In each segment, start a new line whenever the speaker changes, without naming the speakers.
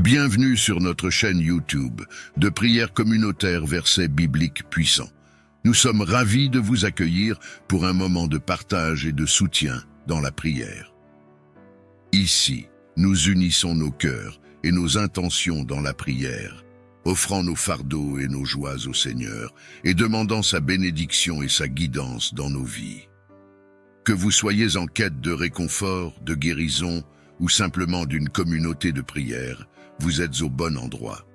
Bienvenue sur notre chaîne YouTube de prières communautaires versets bibliques puissants. Nous sommes ravis de vous accueillir pour un moment de partage et de soutien dans la prière. Ici, nous unissons nos cœurs et nos intentions dans la prière, offrant nos fardeaux et nos joies au Seigneur et demandant sa bénédiction et sa guidance dans nos vies. Que vous soyez en quête de réconfort, de guérison ou simplement d'une communauté de prière, vous êtes au bon endroit.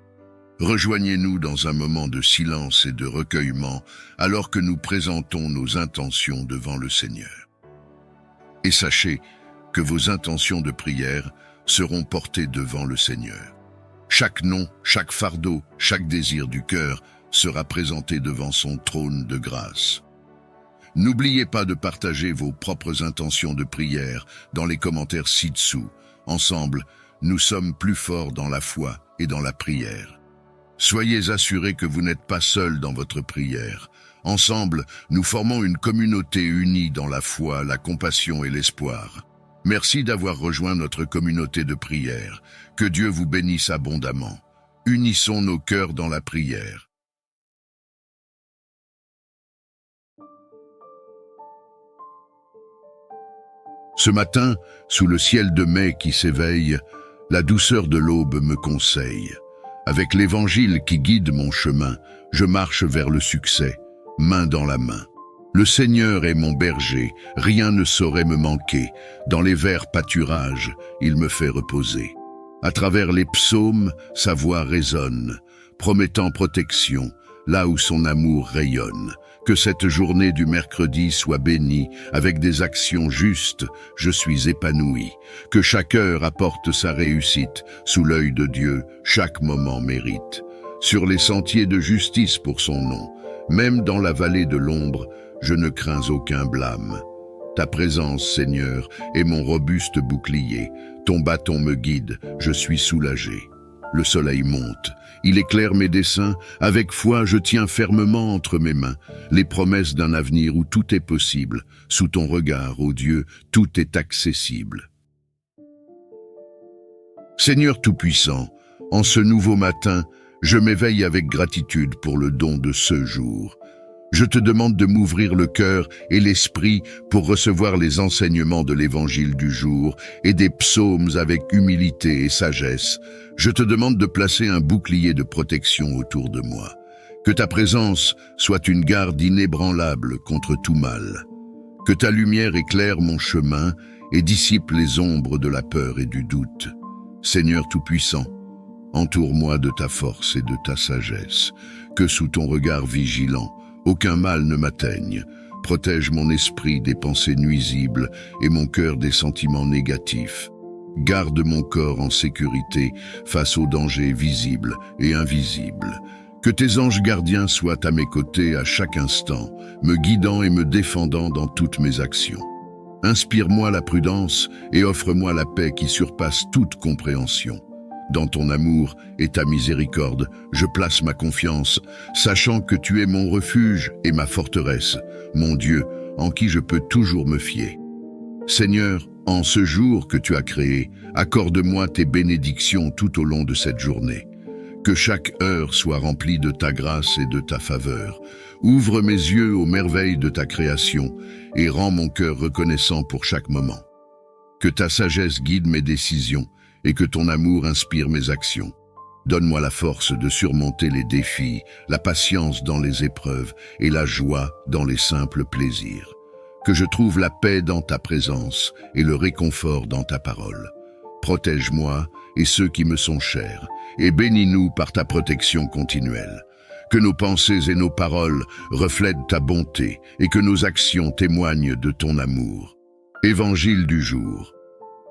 Rejoignez-nous dans un moment de silence et de recueillement alors que nous présentons nos intentions devant le Seigneur. Et sachez que vos intentions de prière seront portées devant le Seigneur. Chaque nom, chaque fardeau, chaque désir du cœur sera présenté devant son trône de grâce. N'oubliez pas de partager vos propres intentions de prière dans les commentaires ci-dessous. Ensemble, nous sommes plus forts dans la foi et dans la prière. Soyez assurés que vous n'êtes pas seuls dans votre prière. Ensemble, nous formons une communauté unie dans la foi, la compassion et l'espoir. Merci d'avoir rejoint notre communauté de prière. Que Dieu vous bénisse abondamment. Unissons nos cœurs dans la prière. Ce matin, sous le ciel de mai qui s'éveille, la douceur de l'aube me conseille. Avec l'Évangile qui guide mon chemin, je marche vers le succès, main dans la main. Le Seigneur est mon berger, rien ne saurait me manquer. Dans les verts pâturages, il me fait reposer. À travers les psaumes, sa voix résonne, promettant protection, là où son amour rayonne. Que cette journée du mercredi soit bénie, avec des actions justes, je suis épanoui. Que chaque heure apporte sa réussite, sous l'œil de Dieu, chaque moment mérite. Sur les sentiers de justice pour son nom, même dans la vallée de l'ombre, je ne crains aucun blâme. Ta présence, Seigneur, est mon robuste bouclier. Ton bâton me guide, je suis soulagé. Le soleil monte, il éclaire mes desseins, avec foi je tiens fermement entre mes mains les promesses d'un avenir où tout est possible, sous ton regard, ô Dieu, tout est accessible. Seigneur Tout-Puissant, en ce nouveau matin, je m'éveille avec gratitude pour le don de ce jour. Je te demande de m'ouvrir le cœur et l'esprit pour recevoir les enseignements de l'Évangile du jour et des psaumes avec humilité et sagesse. Je te demande de placer un bouclier de protection autour de moi. Que ta présence soit une garde inébranlable contre tout mal. Que ta lumière éclaire mon chemin et dissipe les ombres de la peur et du doute. Seigneur Tout-Puissant, entoure-moi de ta force et de ta sagesse. Que sous ton regard vigilant, aucun mal ne m'atteigne. Protège mon esprit des pensées nuisibles et mon cœur des sentiments négatifs. Garde mon corps en sécurité face aux dangers visibles et invisibles. Que tes anges gardiens soient à mes côtés à chaque instant, me guidant et me défendant dans toutes mes actions. Inspire-moi la prudence et offre-moi la paix qui surpasse toute compréhension. Dans ton amour et ta miséricorde, je place ma confiance, sachant que tu es mon refuge et ma forteresse, mon Dieu, en qui je peux toujours me fier. Seigneur, en ce jour que tu as créé, accorde-moi tes bénédictions tout au long de cette journée. Que chaque heure soit remplie de ta grâce et de ta faveur. Ouvre mes yeux aux merveilles de ta création et rends mon cœur reconnaissant pour chaque moment. Que ta sagesse guide mes décisions et que ton amour inspire mes actions. Donne-moi la force de surmonter les défis, la patience dans les épreuves et la joie dans les simples plaisirs. Que je trouve la paix dans ta présence et le réconfort dans ta parole. Protège-moi et ceux qui me sont chers, et bénis-nous par ta protection continuelle. Que nos pensées et nos paroles reflètent ta bonté et que nos actions témoignent de ton amour. Évangile du jour.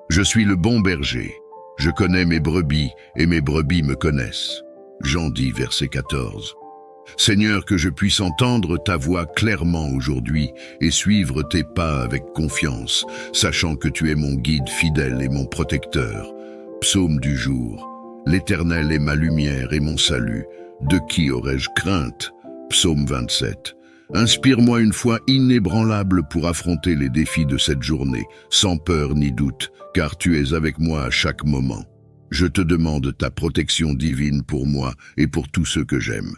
Je suis le bon berger. Je connais mes brebis et mes brebis me connaissent. Jean 10, verset 14. Seigneur, que je puisse entendre ta voix clairement aujourd'hui et suivre tes pas avec confiance, sachant que tu es mon guide fidèle et mon protecteur. Psaume du jour. L'Éternel est ma lumière et mon salut. De qui aurais-je crainte? Psaume 27. Inspire-moi une foi inébranlable pour affronter les défis de cette journée, sans peur ni doute, car tu es avec moi à chaque moment. Je te demande ta protection divine pour moi et pour tous ceux que j'aime.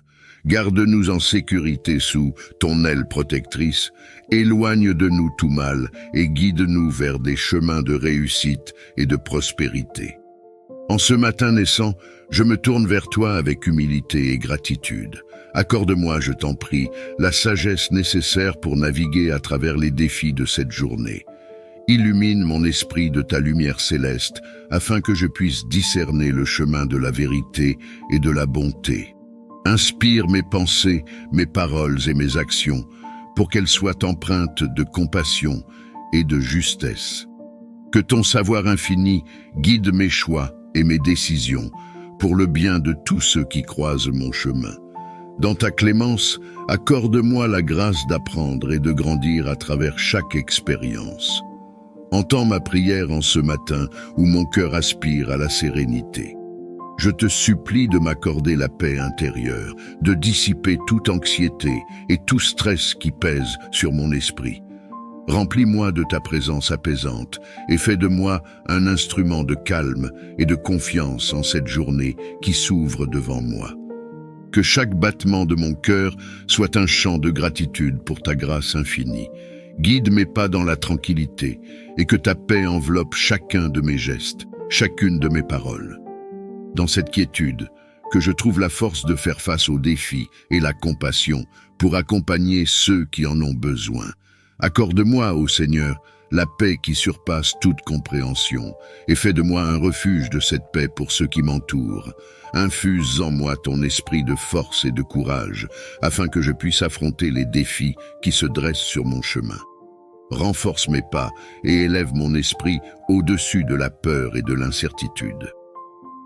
Garde-nous en sécurité sous ton aile protectrice, éloigne de nous tout mal et guide-nous vers des chemins de réussite et de prospérité. En ce matin naissant, je me tourne vers toi avec humilité et gratitude. Accorde-moi, je t'en prie, la sagesse nécessaire pour naviguer à travers les défis de cette journée. Illumine mon esprit de ta lumière céleste, afin que je puisse discerner le chemin de la vérité et de la bonté. Inspire mes pensées, mes paroles et mes actions, pour qu'elles soient empreintes de compassion et de justesse. Que ton savoir infini guide mes choix et mes décisions, pour le bien de tous ceux qui croisent mon chemin. Dans ta clémence, accorde-moi la grâce d'apprendre et de grandir à travers chaque expérience. Entends ma prière en ce matin où mon cœur aspire à la sérénité. Je te supplie de m'accorder la paix intérieure, de dissiper toute anxiété et tout stress qui pèse sur mon esprit. Remplis-moi de ta présence apaisante et fais de moi un instrument de calme et de confiance en cette journée qui s'ouvre devant moi. Que chaque battement de mon cœur soit un chant de gratitude pour ta grâce infinie. Guide mes pas dans la tranquillité et que ta paix enveloppe chacun de mes gestes, chacune de mes paroles. Dans cette quiétude, que je trouve la force de faire face aux défis et la compassion pour accompagner ceux qui en ont besoin. Accorde-moi, ô Seigneur, la paix qui surpasse toute compréhension, et fais de moi un refuge de cette paix pour ceux qui m'entourent. Infuse en moi ton esprit de force et de courage, afin que je puisse affronter les défis qui se dressent sur mon chemin. Renforce mes pas et élève mon esprit au-dessus de la peur et de l'incertitude.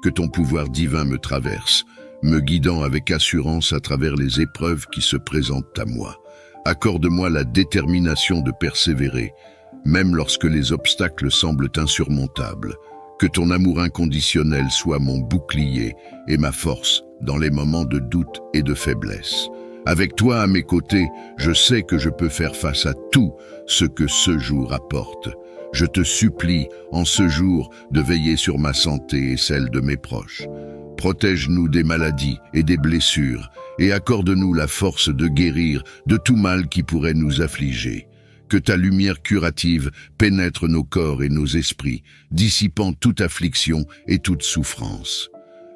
Que ton pouvoir divin me traverse, me guidant avec assurance à travers les épreuves qui se présentent à moi. Accorde-moi la détermination de persévérer, même lorsque les obstacles semblent insurmontables. Que ton amour inconditionnel soit mon bouclier et ma force dans les moments de doute et de faiblesse. Avec toi à mes côtés, je sais que je peux faire face à tout ce que ce jour apporte. Je te supplie, en ce jour, de veiller sur ma santé et celle de mes proches. Protège-nous des maladies et des blessures, et accorde-nous la force de guérir de tout mal qui pourrait nous affliger. Que ta lumière curative pénètre nos corps et nos esprits, dissipant toute affliction et toute souffrance.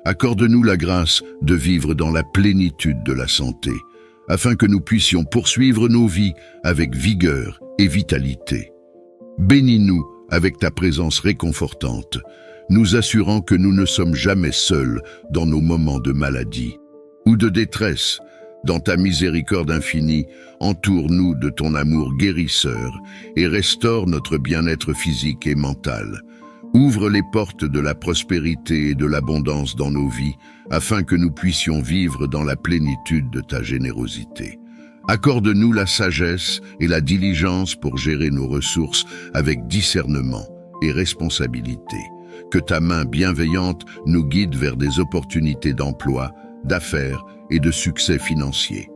Accorde-nous la grâce de vivre dans la plénitude de la santé, afin que nous puissions poursuivre nos vies avec vigueur et vitalité. Bénis-nous avec ta présence réconfortante, nous assurant que nous ne sommes jamais seuls dans nos moments de maladie ou de détresse. Dans ta miséricorde infinie, entoure-nous de ton amour guérisseur et restaure notre bien-être physique et mental. Ouvre les portes de la prospérité et de l'abondance dans nos vies, afin que nous puissions vivre dans la plénitude de ta générosité. Accorde-nous la sagesse et la diligence pour gérer nos ressources avec discernement et responsabilité. Que ta main bienveillante nous guide vers des opportunités d'emploi, d'affaires et de succès financier.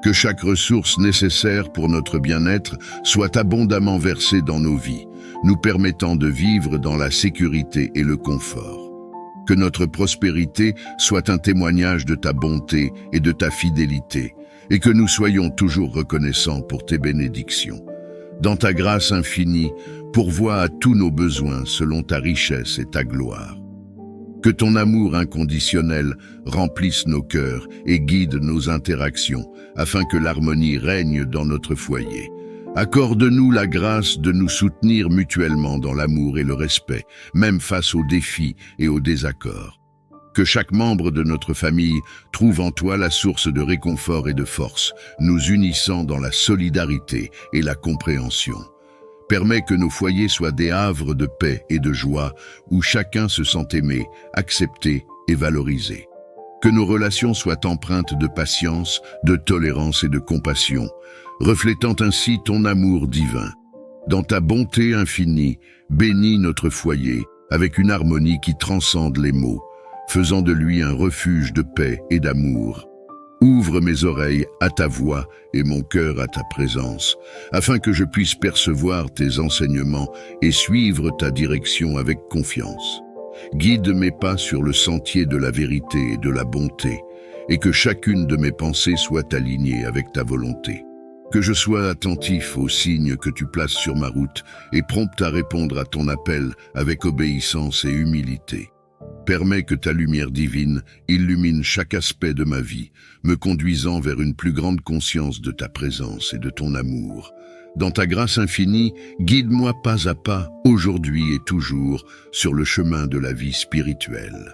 Que chaque ressource nécessaire pour notre bien-être soit abondamment versée dans nos vies, nous permettant de vivre dans la sécurité et le confort. Que notre prospérité soit un témoignage de ta bonté et de ta fidélité, et que nous soyons toujours reconnaissants pour tes bénédictions. Dans ta grâce infinie, pourvois à tous nos besoins selon ta richesse et ta gloire. Que ton amour inconditionnel remplisse nos cœurs et guide nos interactions, afin que l'harmonie règne dans notre foyer. Accorde-nous la grâce de nous soutenir mutuellement dans l'amour et le respect, même face aux défis et aux désaccords. Que chaque membre de notre famille trouve en toi la source de réconfort et de force, nous unissant dans la solidarité et la compréhension. Permets que nos foyers soient des havres de paix et de joie, où chacun se sent aimé, accepté et valorisé. Que nos relations soient empreintes de patience, de tolérance et de compassion, reflétant ainsi ton amour divin. Dans ta bonté infinie, bénis notre foyer avec une harmonie qui transcende les mots, faisant de lui un refuge de paix et d'amour. Ouvre mes oreilles à ta voix et mon cœur à ta présence, afin que je puisse percevoir tes enseignements et suivre ta direction avec confiance. Guide mes pas sur le sentier de la vérité et de la bonté, et que chacune de mes pensées soit alignée avec ta volonté. Que je sois attentif aux signes que tu places sur ma route et prompt à répondre à ton appel avec obéissance et humilité. Permets que ta lumière divine illumine chaque aspect de ma vie, me conduisant vers une plus grande conscience de ta présence et de ton amour. Dans ta grâce infinie, guide-moi pas à pas, aujourd'hui et toujours, sur le chemin de la vie spirituelle.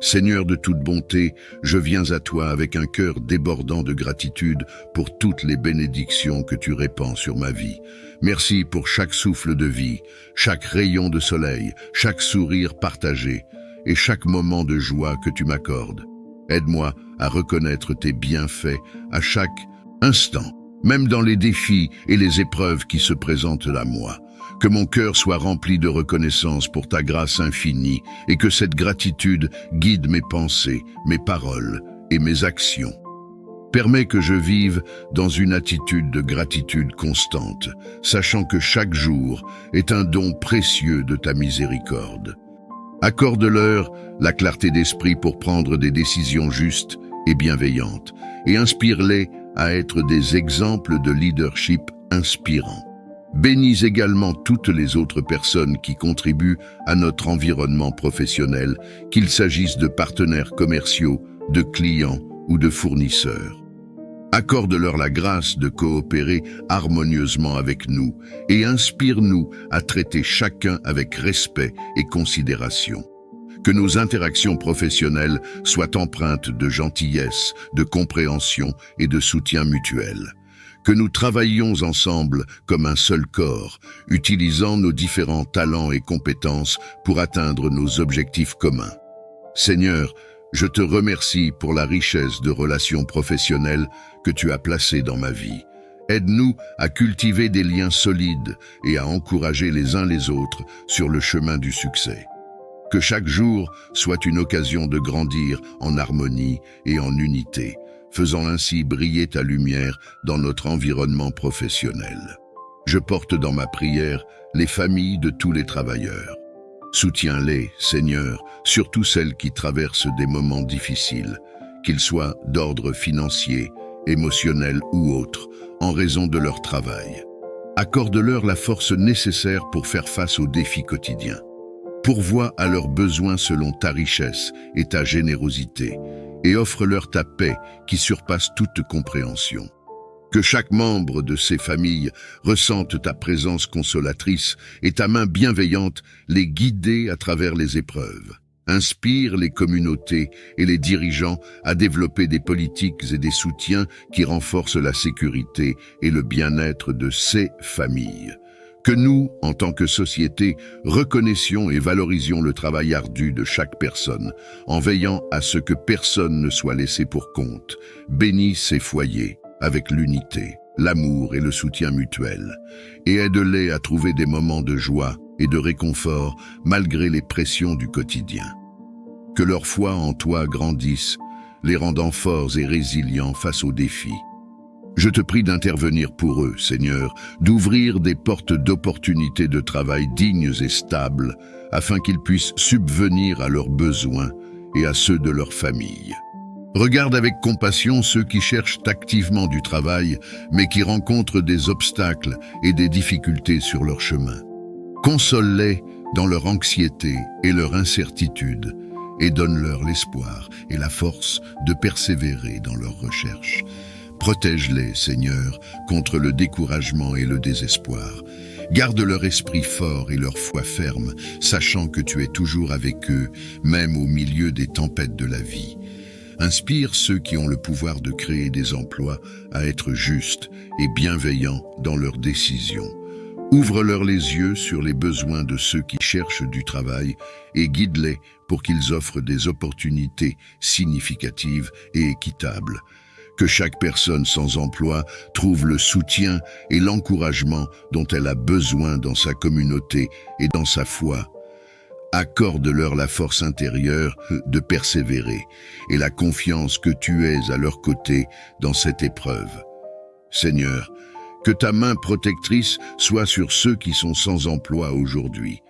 Seigneur de toute bonté, je viens à toi avec un cœur débordant de gratitude pour toutes les bénédictions que tu répands sur ma vie. Merci pour chaque souffle de vie, chaque rayon de soleil, chaque sourire partagé et chaque moment de joie que tu m'accordes. Aide-moi à reconnaître tes bienfaits à chaque instant, même dans les défis et les épreuves qui se présentent à moi. Que mon cœur soit rempli de reconnaissance pour ta grâce infinie et que cette gratitude guide mes pensées, mes paroles et mes actions. Permets que je vive dans une attitude de gratitude constante, sachant que chaque jour est un don précieux de ta miséricorde. Accorde-leur la clarté d'esprit pour prendre des décisions justes et bienveillantes, et inspire-les à être des exemples de leadership inspirants. Bénis également toutes les autres personnes qui contribuent à notre environnement professionnel, qu'il s'agisse de partenaires commerciaux, de clients ou de fournisseurs. Accorde-leur la grâce de coopérer harmonieusement avec nous et inspire-nous à traiter chacun avec respect et considération. Que nos interactions professionnelles soient empreintes de gentillesse, de compréhension et de soutien mutuel. Que nous travaillions ensemble comme un seul corps, utilisant nos différents talents et compétences pour atteindre nos objectifs communs. Seigneur, je te remercie pour la richesse de relations professionnelles que tu as placées dans ma vie. Aide-nous à cultiver des liens solides et à encourager les uns les autres sur le chemin du succès. Que chaque jour soit une occasion de grandir en harmonie et en unité, faisant ainsi briller ta lumière dans notre environnement professionnel. Je porte dans ma prière les familles de tous les travailleurs. Soutiens-les, Seigneur, surtout celles qui traversent des moments difficiles, qu'ils soient d'ordre financier, émotionnel ou autre, en raison de leur travail. Accorde-leur la force nécessaire pour faire face aux défis quotidiens. Pourvois à leurs besoins selon ta richesse et ta générosité, et offre-leur ta paix qui surpasse toute compréhension. Que chaque membre de ces familles ressente ta présence consolatrice et ta main bienveillante les guider à travers les épreuves. Inspire les communautés et les dirigeants à développer des politiques et des soutiens qui renforcent la sécurité et le bien-être de ces familles. Que nous, en tant que société, reconnaissions et valorisions le travail ardu de chaque personne, en veillant à ce que personne ne soit laissé pour compte. Bénis ces foyers avec l'unité, l'amour et le soutien mutuel, et aide-les à trouver des moments de joie et de réconfort malgré les pressions du quotidien. Que leur foi en toi grandisse, les rendant forts et résilients face aux défis. Je te prie d'intervenir pour eux, Seigneur, d'ouvrir des portes d'opportunités de travail dignes et stables, afin qu'ils puissent subvenir à leurs besoins et à ceux de leur famille. Regarde avec compassion ceux qui cherchent activement du travail, mais qui rencontrent des obstacles et des difficultés sur leur chemin. Console-les dans leur anxiété et leur incertitude, et donne-leur l'espoir et la force de persévérer dans leurs recherches. Protège-les, Seigneur, contre le découragement et le désespoir. Garde leur esprit fort et leur foi ferme, sachant que tu es toujours avec eux, même au milieu des tempêtes de la vie. Inspire ceux qui ont le pouvoir de créer des emplois à être justes et bienveillants dans leurs décisions. Ouvre-leur les yeux sur les besoins de ceux qui cherchent du travail et guide-les pour qu'ils offrent des opportunités significatives et équitables. Que chaque personne sans emploi trouve le soutien et l'encouragement dont elle a besoin dans sa communauté et dans sa foi. Accorde-leur la force intérieure de persévérer et la confiance que tu es à leur côté dans cette épreuve. Seigneur, que ta main protectrice soit sur ceux qui sont sans emploi aujourd'hui.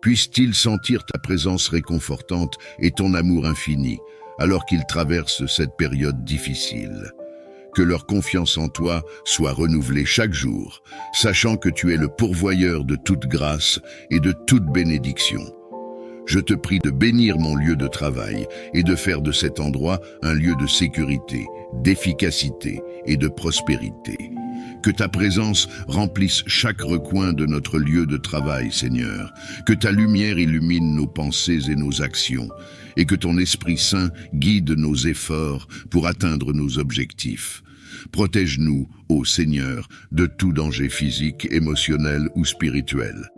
puissent-ils sentir ta présence réconfortante et ton amour infini, alors qu'ils traversent cette période difficile. Que leur confiance en toi soit renouvelée chaque jour, sachant que tu es le pourvoyeur de toute grâce et de toute bénédiction. Je te prie de bénir mon lieu de travail et de faire de cet endroit un lieu de sécurité, d'efficacité et de prospérité. Que ta présence remplisse chaque recoin de notre lieu de travail, Seigneur. Que ta lumière illumine nos pensées et nos actions, et que ton Esprit Saint guide nos efforts pour atteindre nos objectifs. Protège-nous, ô Seigneur, de tout danger physique, émotionnel ou spirituel.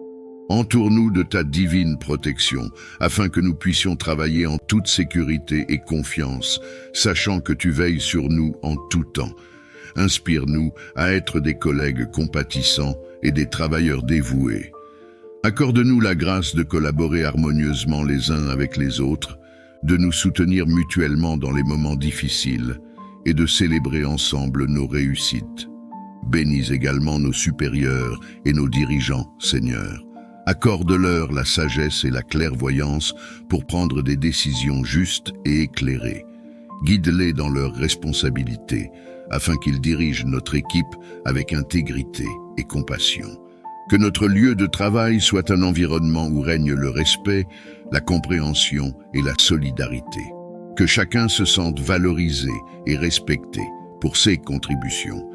Entoure-nous de ta divine protection, afin que nous puissions travailler en toute sécurité et confiance, sachant que tu veilles sur nous en tout temps. Inspire-nous à être des collègues compatissants et des travailleurs dévoués. Accorde-nous la grâce de collaborer harmonieusement les uns avec les autres, de nous soutenir mutuellement dans les moments difficiles et de célébrer ensemble nos réussites. Bénis également nos supérieurs et nos dirigeants, Seigneur. Accorde-leur la sagesse et la clairvoyance pour prendre des décisions justes et éclairées. Guide-les dans leurs responsabilités, afin qu'ils dirigent notre équipe avec intégrité et compassion. Que notre lieu de travail soit un environnement où règne le respect, la compréhension et la solidarité. Que chacun se sente valorisé et respecté pour ses contributions,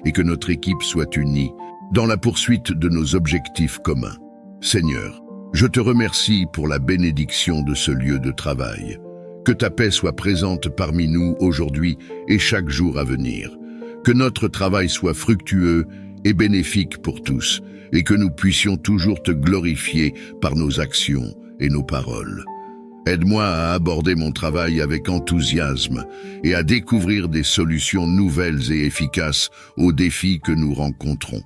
et que notre équipe soit unie dans la poursuite de nos objectifs communs. Seigneur, je te remercie pour la bénédiction de ce lieu de travail. Que ta paix soit présente parmi nous aujourd'hui et chaque jour à venir. Que notre travail soit fructueux et bénéfique pour tous, et que nous puissions toujours te glorifier par nos actions et nos paroles. Aide-moi à aborder mon travail avec enthousiasme et à découvrir des solutions nouvelles et efficaces aux défis que nous rencontrons.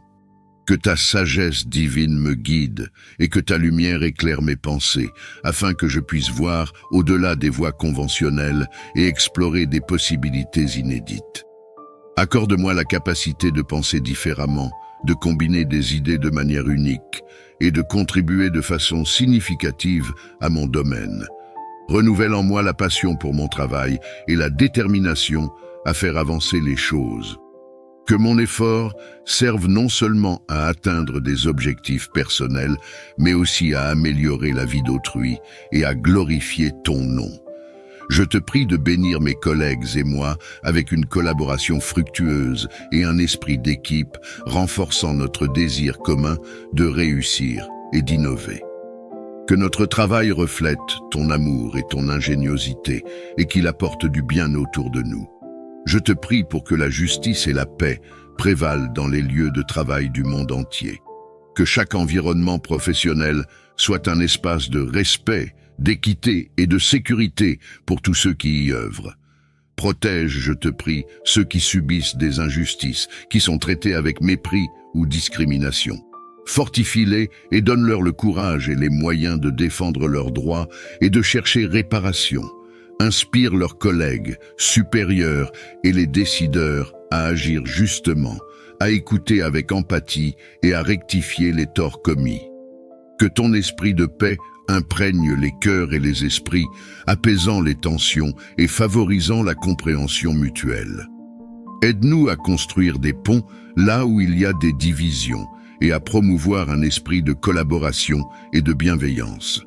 Que ta sagesse divine me guide et que ta lumière éclaire mes pensées, afin que je puisse voir au-delà des voies conventionnelles et explorer des possibilités inédites. Accorde-moi la capacité de penser différemment, de combiner des idées de manière unique et de contribuer de façon significative à mon domaine. Renouvelle en moi la passion pour mon travail et la détermination à faire avancer les choses. Que mon effort serve non seulement à atteindre des objectifs personnels, mais aussi à améliorer la vie d'autrui et à glorifier ton nom. Je te prie de bénir mes collègues et moi avec une collaboration fructueuse et un esprit d'équipe renforçant notre désir commun de réussir et d'innover. Que notre travail reflète ton amour et ton ingéniosité et qu'il apporte du bien autour de nous. Je te prie pour que la justice et la paix prévalent dans les lieux de travail du monde entier. Que chaque environnement professionnel soit un espace de respect, d'équité et de sécurité pour tous ceux qui y œuvrent. Protège, je te prie, ceux qui subissent des injustices, qui sont traités avec mépris ou discrimination. Fortifie-les et donne-leur le courage et les moyens de défendre leurs droits et de chercher réparation. Inspire leurs collègues, supérieurs et les décideurs à agir justement, à écouter avec empathie et à rectifier les torts commis. Que ton esprit de paix imprègne les cœurs et les esprits, apaisant les tensions et favorisant la compréhension mutuelle. Aide-nous à construire des ponts là où il y a des divisions et à promouvoir un esprit de collaboration et de bienveillance.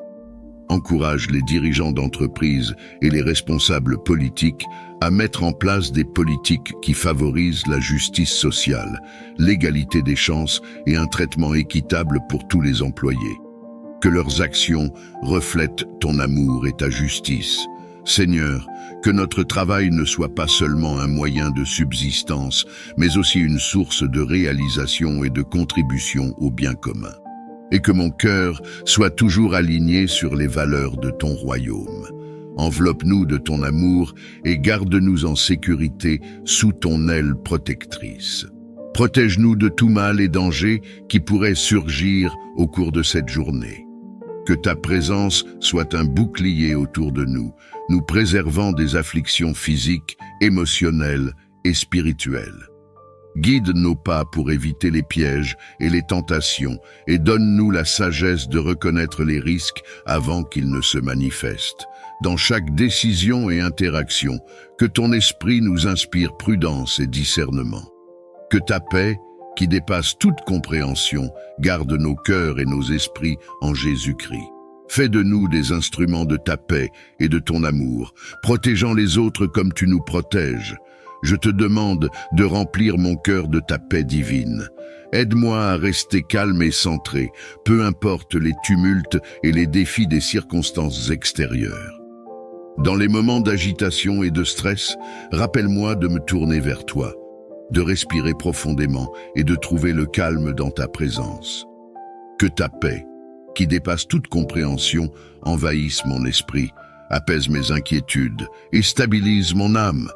Encourage les dirigeants d'entreprises et les responsables politiques à mettre en place des politiques qui favorisent la justice sociale, l'égalité des chances et un traitement équitable pour tous les employés. Que leurs actions reflètent ton amour et ta justice. Seigneur, que notre travail ne soit pas seulement un moyen de subsistance, mais aussi une source de réalisation et de contribution au bien commun. Et que mon cœur soit toujours aligné sur les valeurs de ton royaume. Enveloppe-nous de ton amour et garde-nous en sécurité sous ton aile protectrice. Protège-nous de tout mal et danger qui pourrait surgir au cours de cette journée. Que ta présence soit un bouclier autour de nous, nous préservant des afflictions physiques, émotionnelles et spirituelles. Guide nos pas pour éviter les pièges et les tentations et donne-nous la sagesse de reconnaître les risques avant qu'ils ne se manifestent. Dans chaque décision et interaction, que ton esprit nous inspire prudence et discernement. Que ta paix, qui dépasse toute compréhension, garde nos cœurs et nos esprits en Jésus-Christ. Fais de nous des instruments de ta paix et de ton amour, protégeant les autres comme tu nous protèges. Je te demande de remplir mon cœur de ta paix divine. Aide-moi à rester calme et centré, peu importe les tumultes et les défis des circonstances extérieures. Dans les moments d'agitation et de stress, rappelle-moi de me tourner vers toi, de respirer profondément et de trouver le calme dans ta présence. Que ta paix, qui dépasse toute compréhension, envahisse mon esprit, apaise mes inquiétudes et stabilise mon âme.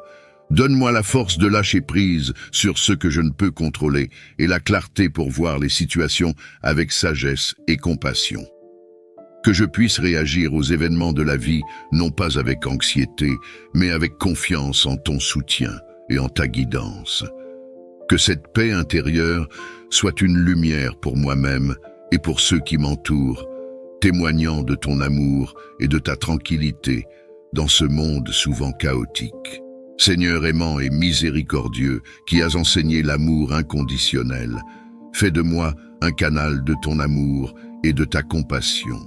Donne-moi la force de lâcher prise sur ce que je ne peux contrôler et la clarté pour voir les situations avec sagesse et compassion. Que je puisse réagir aux événements de la vie, non pas avec anxiété, mais avec confiance en ton soutien et en ta guidance. Que cette paix intérieure soit une lumière pour moi-même et pour ceux qui m'entourent, témoignant de ton amour et de ta tranquillité dans ce monde souvent chaotique. Seigneur aimant et miséricordieux, qui as enseigné l'amour inconditionnel, fais de moi un canal de ton amour et de ta compassion.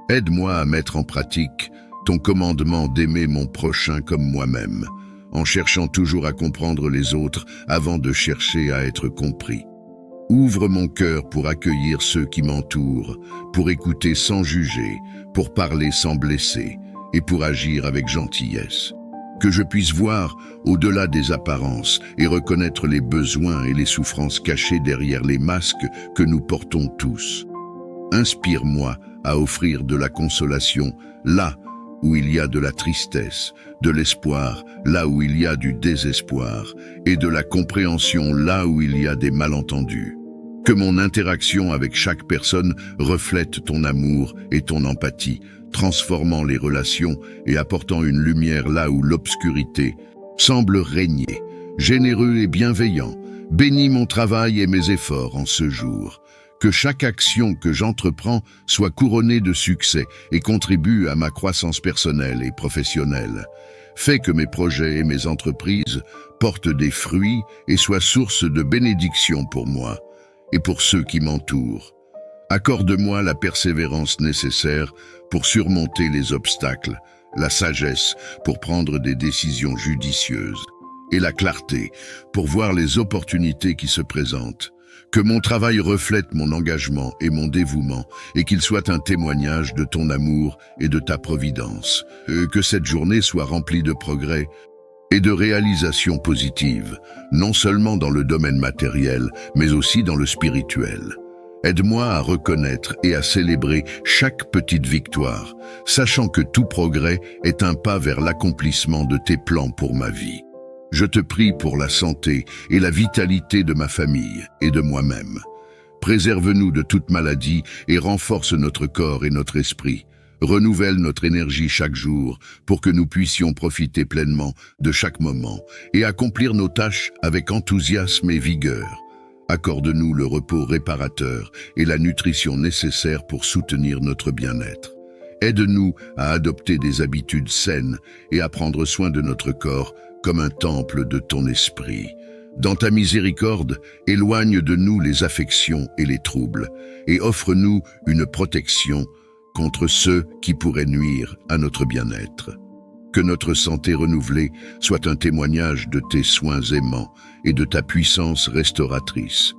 Aide-moi à mettre en pratique ton commandement d'aimer mon prochain comme moi-même, en cherchant toujours à comprendre les autres avant de chercher à être compris. Ouvre mon cœur pour accueillir ceux qui m'entourent, pour écouter sans juger, pour parler sans blesser et pour agir avec gentillesse. Que je puisse voir au-delà des apparences et reconnaître les besoins et les souffrances cachées derrière les masques que nous portons tous. Inspire-moi à offrir de la consolation là où il y a de la tristesse, de l'espoir là où il y a du désespoir et de la compréhension là où il y a des malentendus. Que mon interaction avec chaque personne reflète ton amour et ton empathie, transformant les relations et apportant une lumière là où l'obscurité semble régner. Généreux et bienveillant, bénis mon travail et mes efforts en ce jour. Que chaque action que j'entreprends soit couronnée de succès et contribue à ma croissance personnelle et professionnelle. Fais que mes projets et mes entreprises portent des fruits et soient source de bénédiction pour moi et pour ceux qui m'entourent. Accorde-moi la persévérance nécessaire pour surmonter les obstacles, la sagesse pour prendre des décisions judicieuses et la clarté pour voir les opportunités qui se présentent. Que mon travail reflète mon engagement et mon dévouement et qu'il soit un témoignage de ton amour et de ta providence. Que cette journée soit remplie de progrès et de réalisations positives, non seulement dans le domaine matériel, mais aussi dans le spirituel. Aide-moi à reconnaître et à célébrer chaque petite victoire, sachant que tout progrès est un pas vers l'accomplissement de tes plans pour ma vie. Je te prie pour la santé et la vitalité de ma famille et de moi-même. Préserve-nous de toute maladie et renforce notre corps et notre esprit. Renouvelle notre énergie chaque jour pour que nous puissions profiter pleinement de chaque moment et accomplir nos tâches avec enthousiasme et vigueur. Accorde-nous le repos réparateur et la nutrition nécessaire pour soutenir notre bien-être. Aide-nous à adopter des habitudes saines et à prendre soin de notre corps comme un temple de ton esprit. Dans ta miséricorde, éloigne de nous les affections et les troubles et offre-nous une protection contre ceux qui pourraient nuire à notre bien-être. Que notre santé renouvelée soit un témoignage de tes soins aimants et de ta puissance restauratrice.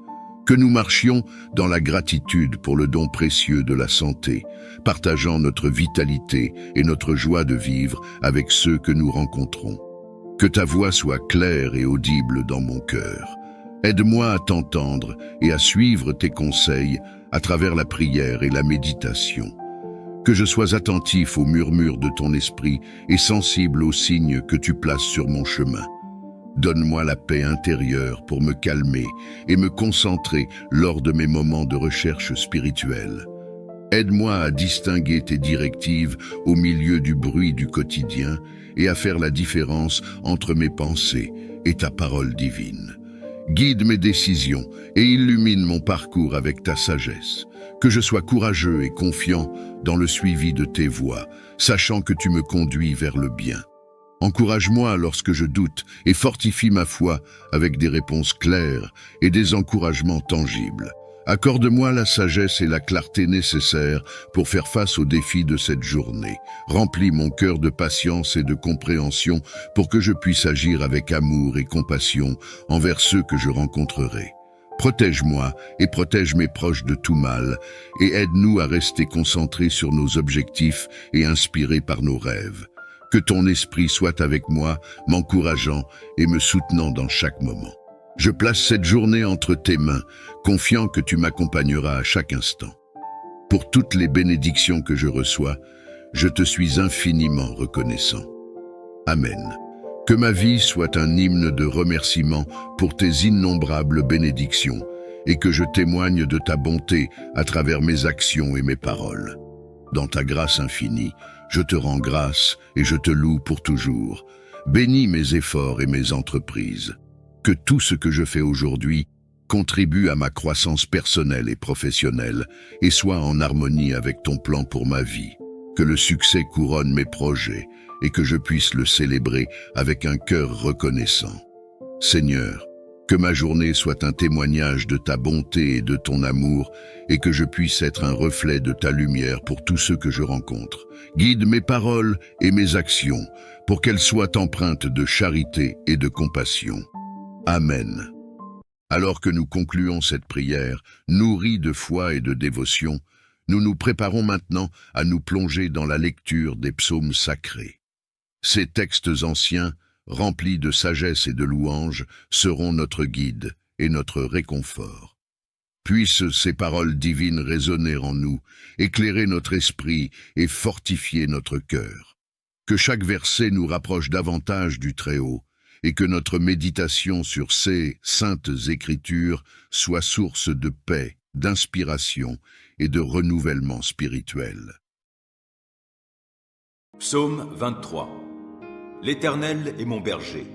Que nous marchions dans la gratitude pour le don précieux de la santé, partageant notre vitalité et notre joie de vivre avec ceux que nous rencontrons. Que ta voix soit claire et audible dans mon cœur. Aide-moi à t'entendre et à suivre tes conseils à travers la prière et la méditation. Que je sois attentif aux murmures de ton esprit et sensible aux signes que tu places sur mon chemin. Donne-moi la paix intérieure pour me calmer et me concentrer lors de mes moments de recherche spirituelle. Aide-moi à distinguer tes directives au milieu du bruit du quotidien et à faire la différence entre mes pensées et ta parole divine. Guide mes décisions et illumine mon parcours avec ta sagesse. Que je sois courageux et confiant dans le suivi de tes voies, sachant que tu me conduis vers le bien. Encourage-moi lorsque je doute et fortifie ma foi avec des réponses claires et des encouragements tangibles. Accorde-moi la sagesse et la clarté nécessaires pour faire face aux défis de cette journée. Remplis mon cœur de patience et de compréhension pour que je puisse agir avec amour et compassion envers ceux que je rencontrerai. Protège-moi et protège mes proches de tout mal et aide-nous à rester concentrés sur nos objectifs et inspirés par nos rêves. Que ton esprit soit avec moi, m'encourageant et me soutenant dans chaque moment. Je place cette journée entre tes mains, confiant que tu m'accompagneras à chaque instant. Pour toutes les bénédictions que je reçois, je te suis infiniment reconnaissant. Amen. Que ma vie soit un hymne de remerciement pour tes innombrables bénédictions et que je témoigne de ta bonté à travers mes actions et mes paroles. Dans ta grâce infinie, je te rends grâce et je te loue pour toujours. Bénis mes efforts et mes entreprises. Que tout ce que je fais aujourd'hui contribue à ma croissance personnelle et professionnelle et soit en harmonie avec ton plan pour ma vie. Que le succès couronne mes projets et que je puisse le célébrer avec un cœur reconnaissant. Seigneur, que ma journée soit un témoignage de ta bonté et de ton amour et que je puisse être un reflet de ta lumière pour tous ceux que je rencontre. Guide mes paroles et mes actions pour qu'elles soient empreintes de charité et de compassion. Amen. Alors que nous concluons cette prière, nourrie de foi et de dévotion, nous nous préparons maintenant à nous plonger dans la lecture des psaumes sacrés. Ces textes anciens, remplis de sagesse et de louanges, seront notre guide et notre réconfort. Puissent ces paroles divines résonner en nous, éclairer notre esprit et fortifier notre cœur. Que chaque verset nous rapproche davantage du Très-Haut, et que notre méditation sur ces saintes écritures soit source de paix, d'inspiration et de renouvellement spirituel.
Psaume 23. L'Éternel est mon berger,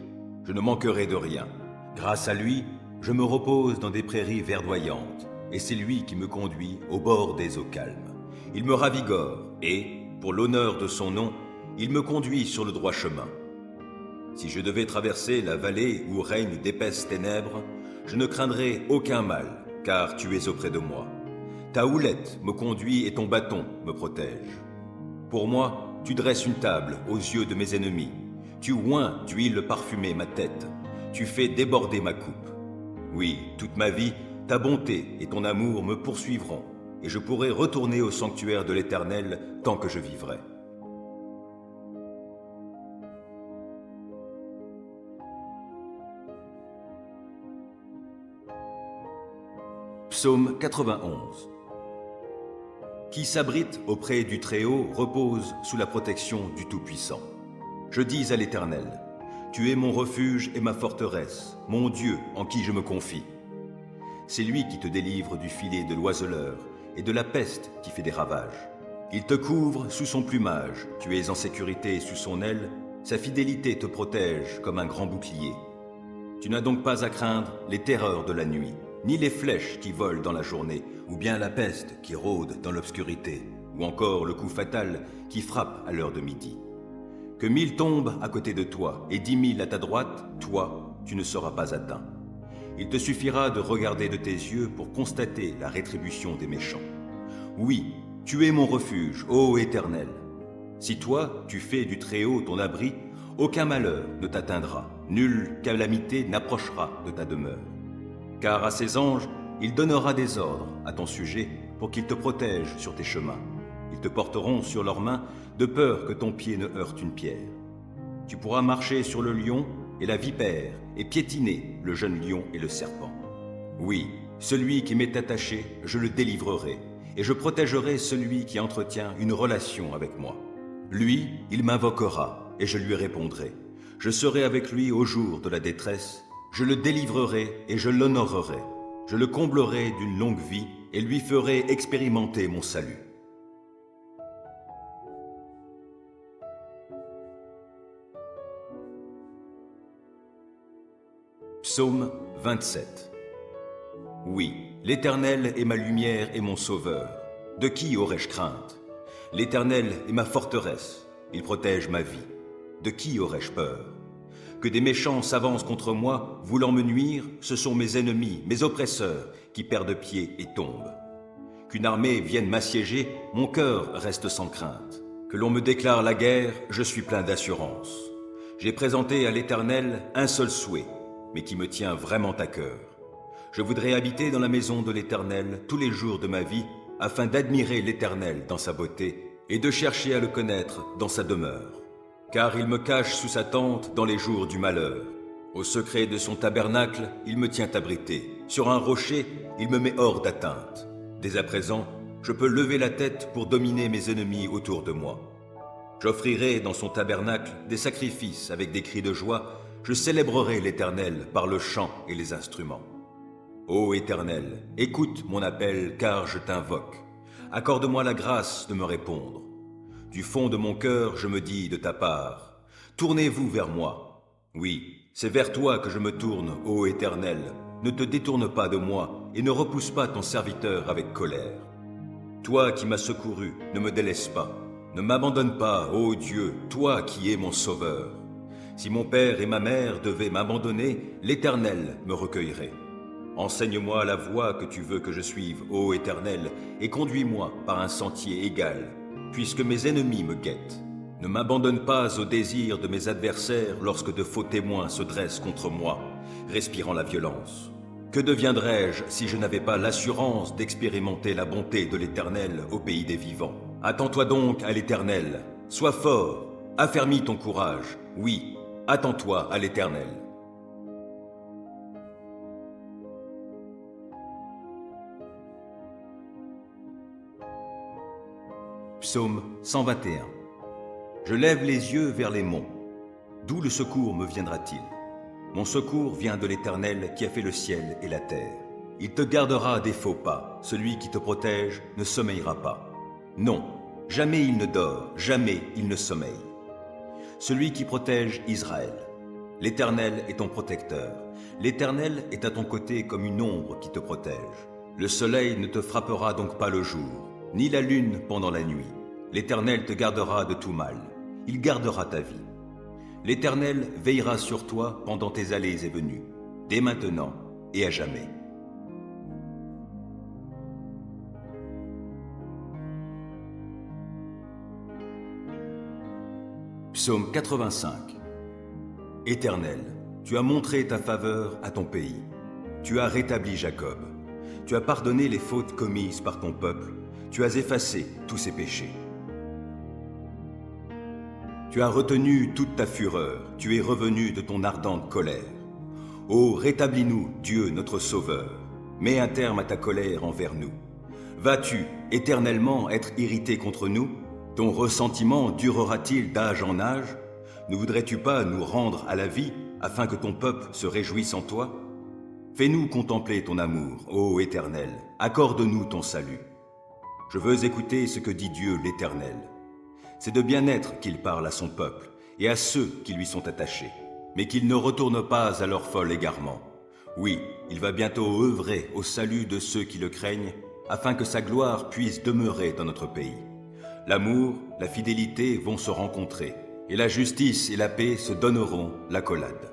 je ne manquerai de rien. Grâce à lui, je me repose dans des prairies verdoyantes, et c'est lui qui me conduit au bord des eaux calmes. Il me ravigore, et, pour l'honneur de son nom, il me conduit sur le droit chemin. Si je devais traverser la vallée où règnent d'épaisses ténèbres, je ne craindrai aucun mal, car tu es auprès de moi. Ta houlette me conduit et ton bâton me protège. Pour moi, tu dresses une table aux yeux de mes ennemis. Tu oins d'huile parfumée ma tête. Tu fais déborder ma coupe. Oui, toute ma vie, ta bonté et ton amour me poursuivront, et je pourrai retourner au sanctuaire de l'Éternel tant que je vivrai. Psaume 91. Qui s'abrite auprès du Très-Haut repose sous la protection du Tout-Puissant. Je dis à l'Éternel, tu es mon refuge et ma forteresse, mon Dieu en qui je me confie. C'est lui qui te délivre du filet de l'oiseleur et de la peste qui fait des ravages. Il te couvre sous son plumage, tu es en sécurité sous son aile, sa fidélité te protège comme un grand bouclier. Tu n'as donc pas à craindre les terreurs de la nuit, ni les flèches qui volent dans la journée, ou bien la peste qui rôde dans l'obscurité, ou encore le coup fatal qui frappe à l'heure de midi. Que 1000 tombent à côté de toi et 10 000 à ta droite, toi, tu ne seras pas atteint. Il te suffira de regarder de tes yeux pour constater la rétribution des méchants. Oui, tu es mon refuge, ô Éternel. Si toi, tu fais du Très-Haut ton abri, aucun malheur ne t'atteindra, nulle calamité n'approchera de ta demeure. Car à ses anges, il donnera des ordres à ton sujet pour qu'ils te protègent sur tes chemins. Ils te porteront sur leurs mains de peur que ton pied ne heurte une pierre. Tu pourras marcher sur le lion et la vipère et piétiner le jeune lion et le serpent. Oui, celui qui m'est attaché, je le délivrerai et je protégerai celui qui entretient une relation avec moi. Lui, il m'invoquera et je lui répondrai. Je serai avec lui au jour de la détresse. Je le délivrerai et je l'honorerai. Je le comblerai d'une longue vie et lui ferai expérimenter mon salut. Psaume 27. Oui, l'Éternel est ma lumière et mon sauveur. De qui aurais-je crainte? L'Éternel est ma forteresse, il protège ma vie. De qui aurais-je peur? Que des méchants s'avancent contre moi, voulant me nuire, ce sont mes ennemis, mes oppresseurs, qui perdent pied et tombent. Qu'une armée vienne m'assiéger, mon cœur reste sans crainte. Que l'on me déclare la guerre, je suis plein d'assurance. J'ai présenté à l'Éternel un seul souhait, mais qui me tient vraiment à cœur. Je voudrais habiter dans la maison de l'Éternel tous les jours de ma vie, afin d'admirer l'Éternel dans sa beauté et de chercher à le connaître dans sa demeure. Car il me cache sous sa tente dans les jours du malheur. Au secret de son tabernacle, il me tient abrité. Sur un rocher, il me met hors d'atteinte. Dès à présent, je peux lever la tête pour dominer mes ennemis autour de moi. J'offrirai dans son tabernacle des sacrifices avec des cris de joie. Je célébrerai l'Éternel par le chant et les instruments. Ô Éternel, écoute mon appel car je t'invoque. Accorde-moi la grâce de me répondre. Du fond de mon cœur, je me dis de ta part, tournez-vous vers moi. Oui, c'est vers toi que je me tourne, ô Éternel. Ne te détourne pas de moi et ne repousse pas ton serviteur avec colère. Toi qui m'as secouru, ne me délaisse pas. Ne m'abandonne pas, ô Dieu, toi qui es mon sauveur. Si mon père et ma mère devaient m'abandonner, l'Éternel me recueillerait. Enseigne-moi la voie que tu veux que je suive, ô Éternel, et conduis-moi par un sentier égal, puisque mes ennemis me guettent. Ne m'abandonne pas au désir de mes adversaires lorsque de faux témoins se dressent contre moi, respirant la violence. Que deviendrais-je si je n'avais pas l'assurance d'expérimenter la bonté de l'Éternel au pays des vivants? Attends-toi donc à l'Éternel, sois fort, affermis ton courage, oui, attends-toi à l'Éternel. Psaume 121. Je lève les yeux vers les monts. D'où le secours me viendra-t-il? Mon secours vient de l'Éternel qui a fait le ciel et la terre. Il te gardera des faux pas. Celui qui te protège ne sommeillera pas. Non, jamais il ne dort, jamais il ne sommeille. Celui qui protège Israël. L'Éternel est ton protecteur. L'Éternel est à ton côté comme une ombre qui te protège. Le soleil ne te frappera donc pas le jour, ni la lune pendant la nuit. L'Éternel te gardera de tout mal. Il gardera ta vie. L'Éternel veillera sur toi pendant tes allées et venues, dès maintenant et à jamais. Psaume 85. Éternel, tu as montré ta faveur à ton pays. Tu as rétabli Jacob. Tu as pardonné les fautes commises par ton peuple. Tu as effacé tous ses péchés. Tu as retenu toute ta fureur. Tu es revenu de ton ardente colère. Ô, rétablis-nous, Dieu notre Sauveur. Mets un terme à ta colère envers nous. Vas-tu éternellement être irrité contre nous? Ton ressentiment durera-t-il d'âge en âge? Ne voudrais-tu pas nous rendre à la vie, afin que ton peuple se réjouisse en toi? Fais-nous contempler ton amour, ô Éternel, accorde-nous ton salut. Je veux écouter ce que dit Dieu l'Éternel. C'est de bien-être qu'il parle à son peuple et à ceux qui lui sont attachés, mais qu'il ne retourne pas à leur fol égarement. Oui, il va bientôt œuvrer au salut de ceux qui le craignent, afin que sa gloire puisse demeurer dans notre pays. L'amour, la fidélité vont se rencontrer, et la justice et la paix se donneront l'accolade.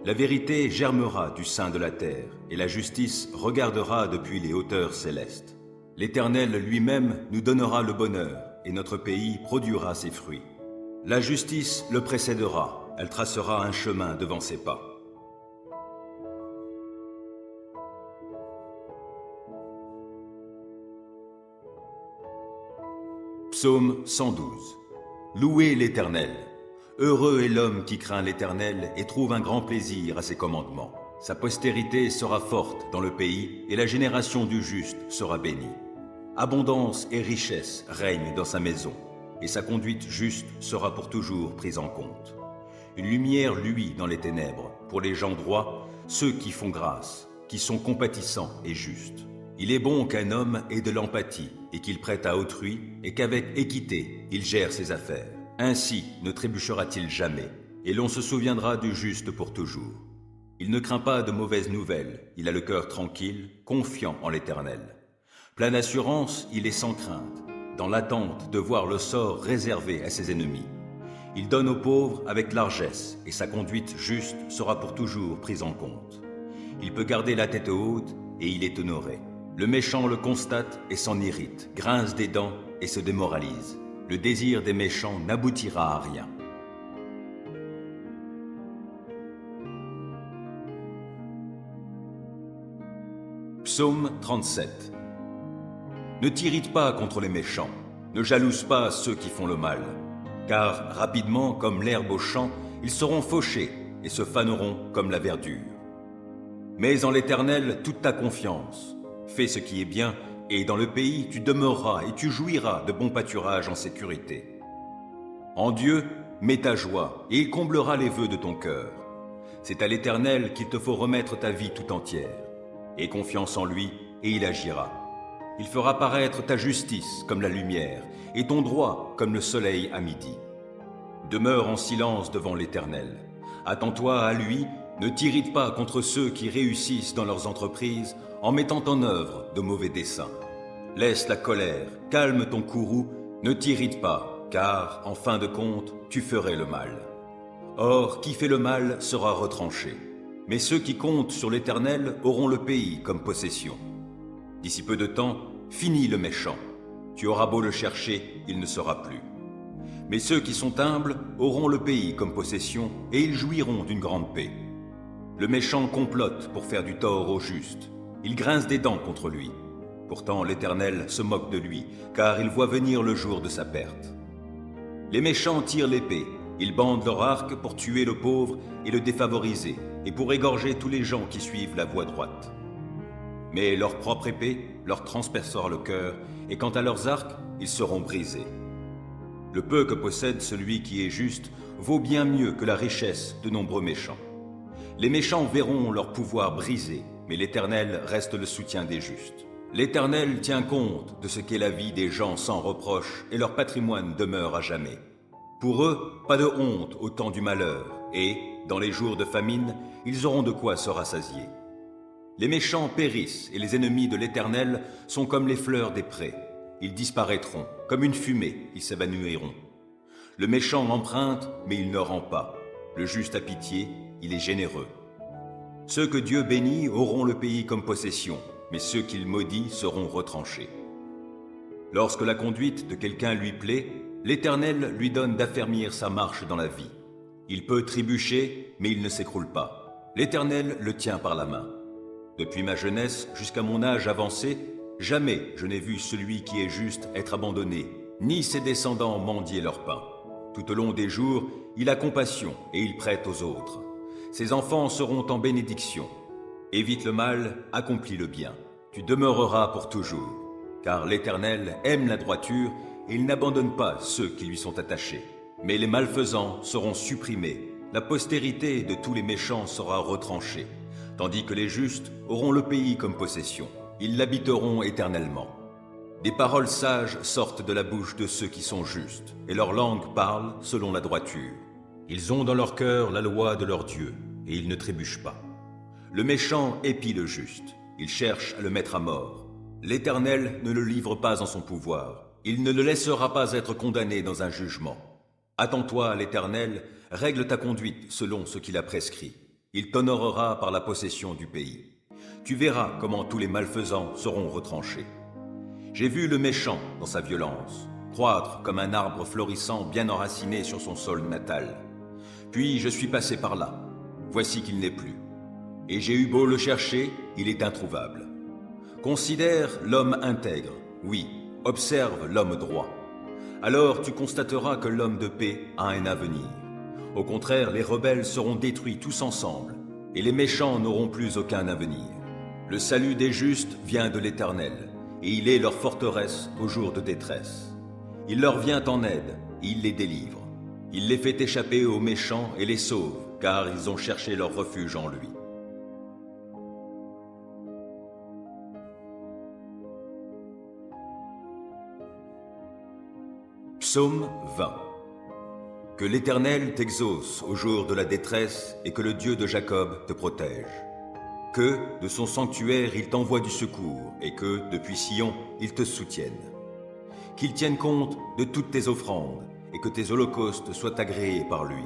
La vérité germera du sein de la terre, et la justice regardera depuis les hauteurs célestes. L'Éternel lui-même nous donnera le bonheur, et notre pays produira ses fruits. La justice le précédera, elle tracera un chemin devant ses pas. Psaume 112. Louez l'Éternel. Heureux est l'homme qui craint l'Éternel et trouve un grand plaisir à ses commandements. Sa postérité sera forte dans le pays et la génération du juste sera bénie. Abondance et richesse règnent dans sa maison et sa conduite juste sera pour toujours prise en compte. Une lumière luit dans les ténèbres pour les gens droits, ceux qui font grâce, qui sont compatissants et justes. Il est bon qu'un homme ait de l'empathie et qu'il prête à autrui et qu'avec équité il gère ses affaires. Ainsi ne trébuchera-t-il jamais et l'on se souviendra du juste pour toujours. Il ne craint pas de mauvaises nouvelles, il a le cœur tranquille, confiant en l'Éternel. Plein d'assurance, il est sans crainte, dans l'attente de voir le sort réservé à ses ennemis. Il donne aux pauvres avec largesse, et sa conduite juste sera pour toujours prise en compte. Il peut garder la tête haute, et il est honoré. Le méchant le constate et s'en irrite, grince des dents et se démoralise. Le désir des méchants n'aboutira à rien. Psaume 37. Ne t'irrite pas contre les méchants, ne jalouse pas ceux qui font le mal, car rapidement, comme l'herbe au champ, ils seront fauchés et se faneront comme la verdure. Mets en l'Éternel toute ta confiance, fais ce qui est bien, et dans le pays tu demeureras et tu jouiras de bons pâturages en sécurité. En Dieu, mets ta joie, et il comblera les vœux de ton cœur. C'est à l'Éternel qu'il te faut remettre ta vie tout entière. Aie confiance en lui, et il agira. Il fera paraître ta justice comme la lumière, et ton droit comme le soleil à midi. Demeure en silence devant l'Éternel. Attends-toi à lui, ne t'irrite pas contre ceux qui réussissent dans leurs entreprises en mettant en œuvre de mauvais desseins. Laisse la colère, calme ton courroux, ne t'irrite pas, car, en fin de compte, tu ferais le mal. Or, qui fait le mal sera retranché. Mais ceux qui comptent sur l'Éternel auront le pays comme possession. D'ici peu de temps, finis le méchant. Tu auras beau le chercher, il ne sera plus. Mais ceux qui sont humbles auront le pays comme possession et ils jouiront d'une grande paix. Le méchant complote pour faire du tort au juste. Il grince des dents contre lui. Pourtant l'Éternel se moque de lui, car il voit venir le jour de sa perte. Les méchants tirent l'épée. Ils bandent leur arc pour tuer le pauvre et le défavoriser, et pour égorger tous les gens qui suivent la voie droite. Mais leur propre épée leur transpercera le cœur, et quant à leurs arcs, ils seront brisés. Le peu que possède celui qui est juste vaut bien mieux que la richesse de nombreux méchants. Les méchants verront leur pouvoir brisé, mais l'Éternel reste le soutien des justes. L'Éternel tient compte de ce qu'est la vie des gens sans reproche, et leur patrimoine demeure à jamais. Pour eux, pas de honte au temps du malheur, et, dans les jours de famine, ils auront de quoi se rassasier. Les méchants périssent, et les ennemis de l'Éternel sont comme les fleurs des prés. Ils disparaîtront, comme une fumée, ils s'évanouiront. Le méchant emprunte, mais il ne rend pas. Le juste a pitié, il est généreux. Ceux que Dieu bénit auront le pays comme possession, mais ceux qu'il maudit seront retranchés. Lorsque la conduite de quelqu'un lui plaît, l'Éternel lui donne d'affermir sa marche dans la vie. Il peut trébucher, mais il ne s'écroule pas. L'Éternel le tient par la main. Depuis ma jeunesse jusqu'à mon âge avancé, jamais je n'ai vu celui qui est juste être abandonné, ni ses descendants mendier leur pain. Tout au long des jours, il a compassion et il prête aux autres. Ses enfants seront en bénédiction. Évite le mal, accomplis le bien. Tu demeureras pour toujours. Car l'Éternel aime la droiture et il n'abandonne pas ceux qui lui sont attachés. Mais les malfaisants seront supprimés. La postérité de tous les méchants sera retranchée, tandis que les justes auront le pays comme possession. Ils l'habiteront éternellement. Des paroles sages sortent de la bouche de ceux qui sont justes, et leur langue parle selon la droiture. Ils ont dans leur cœur la loi de leur Dieu, et ils ne trébuchent pas. Le méchant épie le juste, il cherche à le mettre à mort. L'Éternel ne le livre pas en son pouvoir, il ne le laissera pas être condamné dans un jugement. Attends-toi à l'Éternel, règle ta conduite selon ce qu'il a prescrit. Il t'honorera par la possession du pays. Tu verras comment tous les malfaisants seront retranchés. J'ai vu le méchant dans sa violence, croître comme un arbre florissant bien enraciné sur son sol natal. Puis je suis passé par là, voici qu'il n'est plus. Et j'ai eu beau le chercher, il est introuvable. Considère l'homme intègre, oui, observe l'homme droit. Alors tu constateras que l'homme de paix a un avenir. Au contraire, les rebelles seront détruits tous ensemble, et les méchants n'auront plus aucun avenir. Le salut des justes vient de l'Éternel, et il est leur forteresse au jour de détresse. Il leur vient en aide, et il les délivre. Il les fait échapper aux méchants et les sauve, car ils ont cherché leur refuge en lui. Psaume 20. Que l'Éternel t'exauce au jour de la détresse et que le Dieu de Jacob te protège. Que, de son sanctuaire, il t'envoie du secours et que, depuis Sion, il te soutienne. Qu'il tienne compte de toutes tes offrandes et que tes holocaustes soient agréés par lui.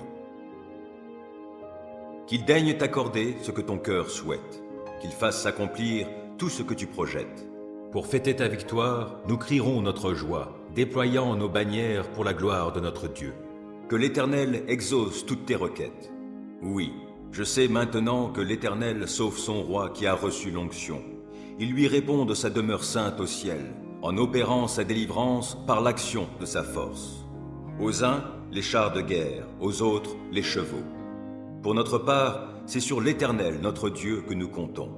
Qu'il daigne t'accorder ce que ton cœur souhaite, qu'il fasse s'accomplir tout ce que tu projettes. Pour fêter ta victoire, nous crierons notre joie, déployant nos bannières pour la gloire de notre Dieu. Que l'Éternel exauce toutes tes requêtes. Oui, je sais maintenant que l'Éternel sauve son roi qui a reçu l'onction. Il lui répond de sa demeure sainte au ciel, en opérant sa délivrance par l'action de sa force. Aux uns, les chars de guerre, aux autres, les chevaux. Pour notre part, c'est sur l'Éternel, notre Dieu, que nous comptons.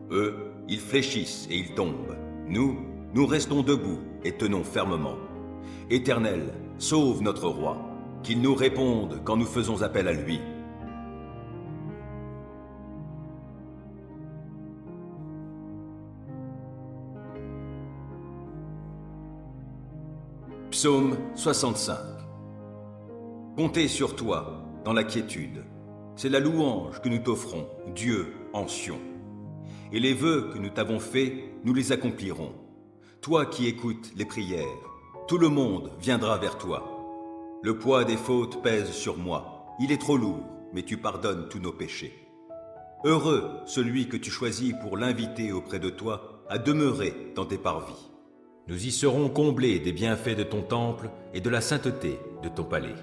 Eux, ils fléchissent et ils tombent. Nous restons debout et tenons fermement. Éternel, sauve notre roi, qu'il nous réponde quand nous faisons appel à lui. Psaume 65. Comptez sur toi, dans la quiétude. C'est la louange que nous t'offrons, Dieu, en Sion. Et les vœux que nous t'avons faits, nous les accomplirons. Toi qui écoutes les prières, tout le monde viendra vers toi. Le poids des fautes pèse sur moi. Il est trop lourd, mais tu pardonnes tous nos péchés. Heureux celui que tu choisis pour l'inviter auprès de toi à demeurer dans tes parvis. Nous y serons comblés des bienfaits de ton temple et de la sainteté de ton palais.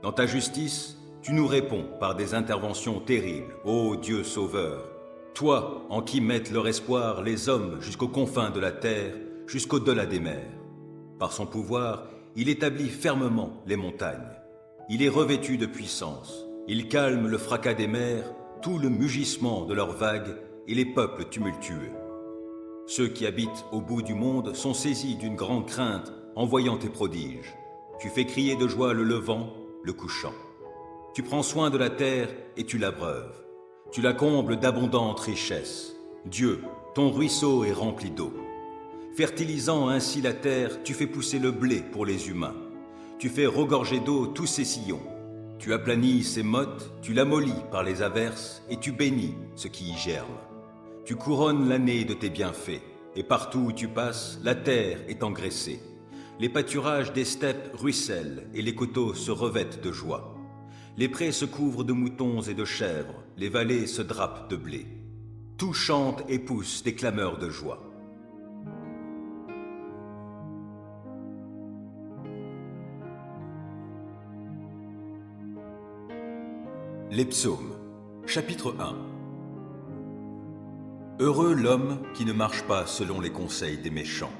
Dans ta justice, tu nous réponds par des interventions terribles, ô Dieu sauveur. Toi, en qui mettent leur espoir les hommes jusqu'aux confins de la terre, jusqu'au-delà des mers. Par son pouvoir, il établit fermement les montagnes. Il est revêtu de puissance. Il calme le fracas des mers, tout le mugissement de leurs vagues et les peuples tumultueux. Ceux qui habitent au bout du monde sont saisis d'une grande crainte en voyant tes prodiges. Tu fais crier de joie le levant, le couchant. Tu prends soin de la terre et tu l'abreuves. Tu la combles d'abondantes richesses. Dieu, ton ruisseau est rempli d'eau. Fertilisant ainsi la terre, tu fais pousser le blé pour les humains. Tu fais regorger d'eau tous ses sillons. Tu aplanis ses mottes, tu l'amollis par les averses et tu bénis ce qui y germe. Tu couronnes l'année de tes bienfaits, et partout où tu passes, la terre est engraissée. Les pâturages des steppes ruissellent et les coteaux se revêtent de joie. Les prés se couvrent de moutons et de chèvres, les vallées se drapent de blé. Tout chante et pousse des clameurs de joie. Les psaumes, chapitre 1. Heureux l'homme qui ne marche pas selon les conseils des méchants,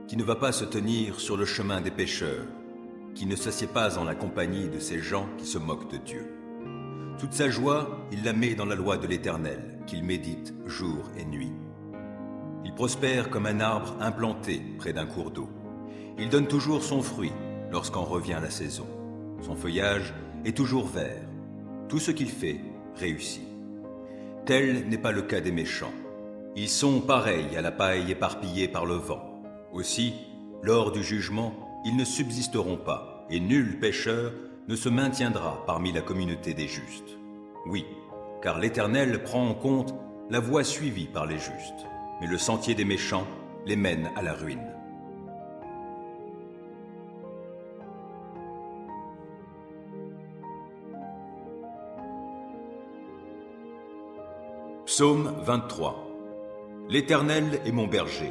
qui ne va pas se tenir sur le chemin des pécheurs, qui ne s'assied pas en la compagnie de ces gens qui se moquent de Dieu. Toute sa joie, il la met dans la loi de l'Éternel, qu'il médite jour et nuit. Il prospère comme un arbre implanté près d'un cours d'eau. Il donne toujours son fruit lorsqu'en revient la saison. Son feuillage est toujours vert. Tout ce qu'il fait réussit. Tel n'est pas le cas des méchants. Ils sont pareils à la paille éparpillée par le vent. Aussi, lors du jugement, ils ne subsisteront pas, et nul pécheur ne se maintiendra parmi la communauté des justes. Oui, car l'Éternel prend en compte la voie suivie par les justes, mais le sentier des méchants les mène à la ruine. Psaume 23. L'Éternel est mon berger,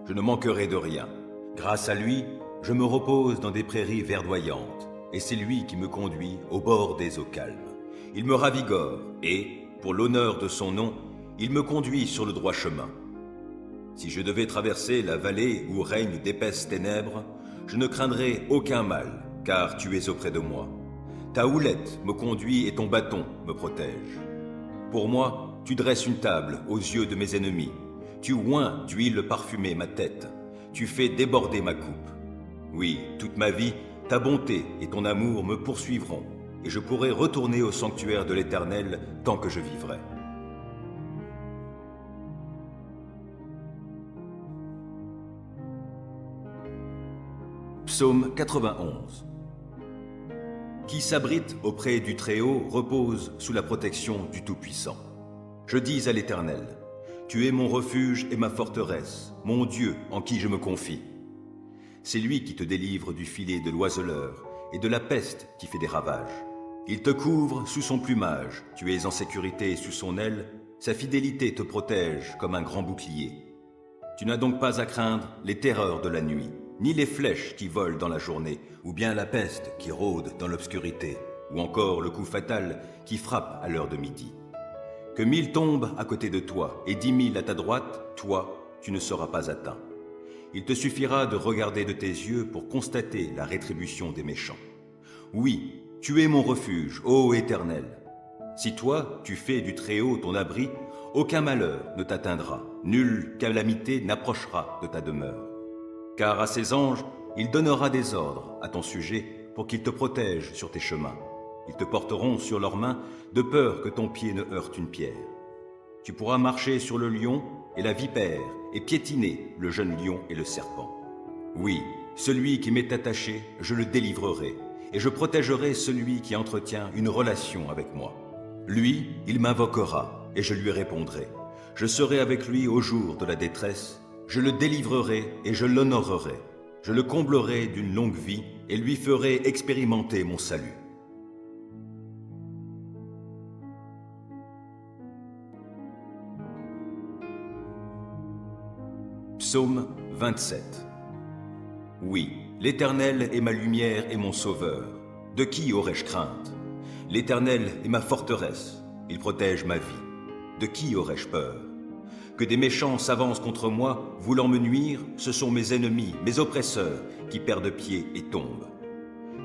je ne manquerai de rien. Grâce à lui, je me repose dans des prairies verdoyantes, et c'est lui qui me conduit au bord des eaux calmes. Il me ravigore, et, pour l'honneur de son nom, il me conduit sur le droit chemin. Si je devais traverser la vallée où règnent d'épaisses ténèbres, je ne craindrais aucun mal, car tu es auprès de moi. Ta houlette me conduit et ton bâton me protège. Pour moi, tu dresses une table aux yeux de mes ennemis. Tu oins d'huile parfumée ma tête. Tu fais déborder ma coupe. Oui, toute ma vie, ta bonté et ton amour me poursuivront, et je pourrai retourner au sanctuaire de l'Éternel tant que je vivrai. Psaume 91. Qui s'abrite auprès du Très-Haut repose sous la protection du Tout-Puissant. Je dis à l'Éternel, tu es mon refuge et ma forteresse, mon Dieu en qui je me confie. C'est lui qui te délivre du filet de l'oiseleur et de la peste qui fait des ravages. Il te couvre sous son plumage, tu es en sécurité sous son aile, sa fidélité te protège comme un grand bouclier. Tu n'as donc pas à craindre les terreurs de la nuit, ni les flèches qui volent dans la journée, ou bien la peste qui rôde dans l'obscurité, ou encore le coup fatal qui frappe à l'heure de midi. Que 1000 tombent à côté de toi et 10 000 à ta droite, toi, tu ne seras pas atteint. Il te suffira de regarder de tes yeux pour constater la rétribution des méchants. Oui, tu es mon refuge, ô Éternel. Si toi, tu fais du Très-Haut ton abri, aucun malheur ne t'atteindra, nulle calamité n'approchera de ta demeure. Car à ses anges, il donnera des ordres à ton sujet pour qu'ils te protègent sur tes chemins. Ils te porteront sur leurs mains de peur que ton pied ne heurte une pierre. Tu pourras marcher sur le lion et la vipère et piétiner le jeune lion et le serpent. Oui, celui qui m'est attaché, je le délivrerai, et je protégerai celui qui entretient une relation avec moi. Lui, il m'invoquera, et je lui répondrai. Je serai avec lui au jour de la détresse, je le délivrerai et je l'honorerai. Je le comblerai d'une longue vie et lui ferai expérimenter mon salut. Psaume 27. Oui, l'Éternel est ma lumière et mon sauveur. De qui aurais-je crainte? L'Éternel est ma forteresse, il protège ma vie. De qui aurais-je peur? Que des méchants s'avancent contre moi, voulant me nuire, ce sont mes ennemis, mes oppresseurs, qui perdent pied et tombent.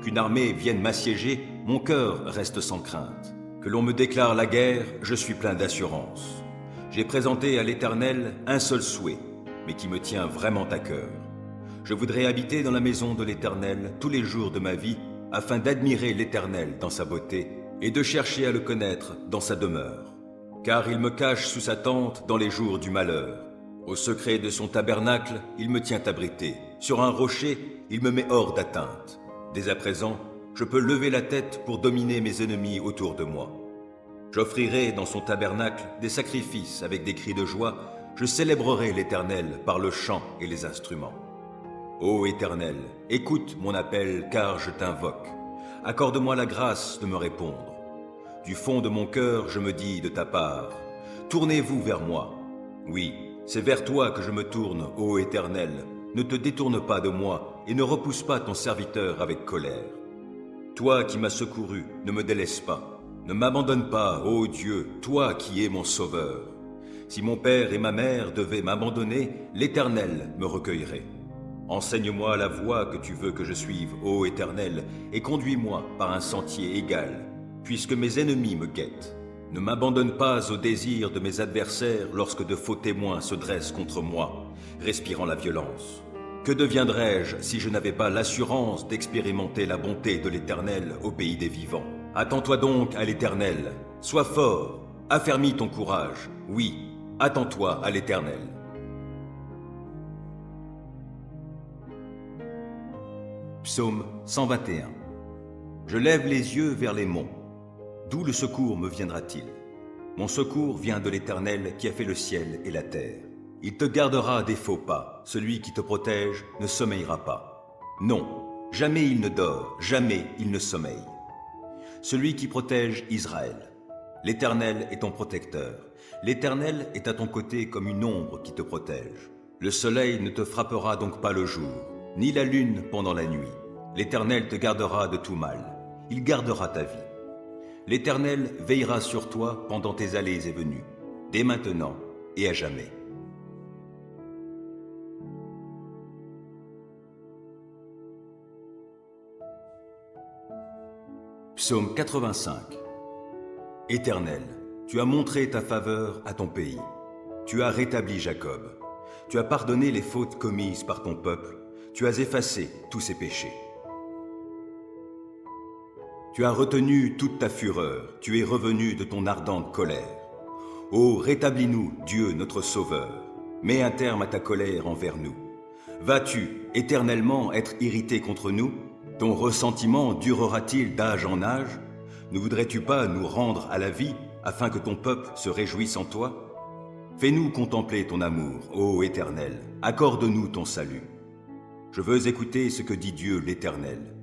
Qu'une armée vienne m'assiéger, mon cœur reste sans crainte. Que l'on me déclare la guerre, je suis plein d'assurance. J'ai présenté à l'Éternel un seul souhait, mais qui me tient vraiment à cœur. Je voudrais habiter dans la maison de l'Éternel tous les jours de ma vie, afin d'admirer l'Éternel dans sa beauté et de chercher à le connaître dans sa demeure. Car il me cache sous sa tente dans les jours du malheur. Au secret de son tabernacle, il me tient abrité. Sur un rocher, il me met hors d'atteinte. Dès à présent, je peux lever la tête pour dominer mes ennemis autour de moi. J'offrirai dans son tabernacle des sacrifices avec des cris de joie. Je célébrerai l'Éternel par le chant et les instruments. Ô Éternel, écoute mon appel car je t'invoque. Accorde-moi la grâce de me répondre. Du fond de mon cœur, je me dis de ta part, tournez-vous vers moi. Oui, c'est vers toi que je me tourne, ô Éternel. Ne te détourne pas de moi et ne repousse pas ton serviteur avec colère. Toi qui m'as secouru, ne me délaisse pas. Ne m'abandonne pas, ô Dieu, toi qui es mon sauveur. Si mon père et ma mère devaient m'abandonner, l'Éternel me recueillerait. Enseigne-moi la voie que tu veux que je suive, ô Éternel, et conduis-moi par un sentier égal, puisque mes ennemis me guettent. Ne m'abandonne pas au désir de mes adversaires lorsque de faux témoins se dressent contre moi, respirant la violence. Que deviendrais-je si je n'avais pas l'assurance d'expérimenter la bonté de l'Éternel au pays des vivants? Attends-toi donc à l'Éternel, sois fort, affermis ton courage, oui, attends-toi à l'Éternel. Psaume 121. Je lève les yeux vers les monts. D'où le secours me viendra-t-il? Mon secours vient de l'Éternel qui a fait le ciel et la terre. Il te gardera des faux pas. Celui qui te protège ne sommeillera pas. Non, jamais il ne dort, jamais il ne sommeille. Celui qui protège Israël. L'Éternel est ton protecteur. L'Éternel est à ton côté comme une ombre qui te protège. Le soleil ne te frappera donc pas le jour, ni la lune pendant la nuit. L'Éternel te gardera de tout mal. Il gardera ta vie. L'Éternel veillera sur toi pendant tes allées et venues, dès maintenant et à jamais. Psaume 85. Éternel, tu as montré ta faveur à ton pays. Tu as rétabli Jacob. Tu as pardonné les fautes commises par ton peuple. Tu as effacé tous ses péchés. Tu as retenu toute ta fureur. Tu es revenu de ton ardente colère. Ô, rétablis-nous, Dieu notre Sauveur. Mets un terme à ta colère envers nous. Vas-tu éternellement être irrité contre nous? Ton ressentiment durera-t-il d'âge en âge? Ne voudrais-tu pas nous rendre à la vie, afin que ton peuple se réjouisse en toi? Fais-nous contempler ton amour, ô Éternel, accorde-nous ton salut. Je veux écouter ce que dit Dieu l'Éternel.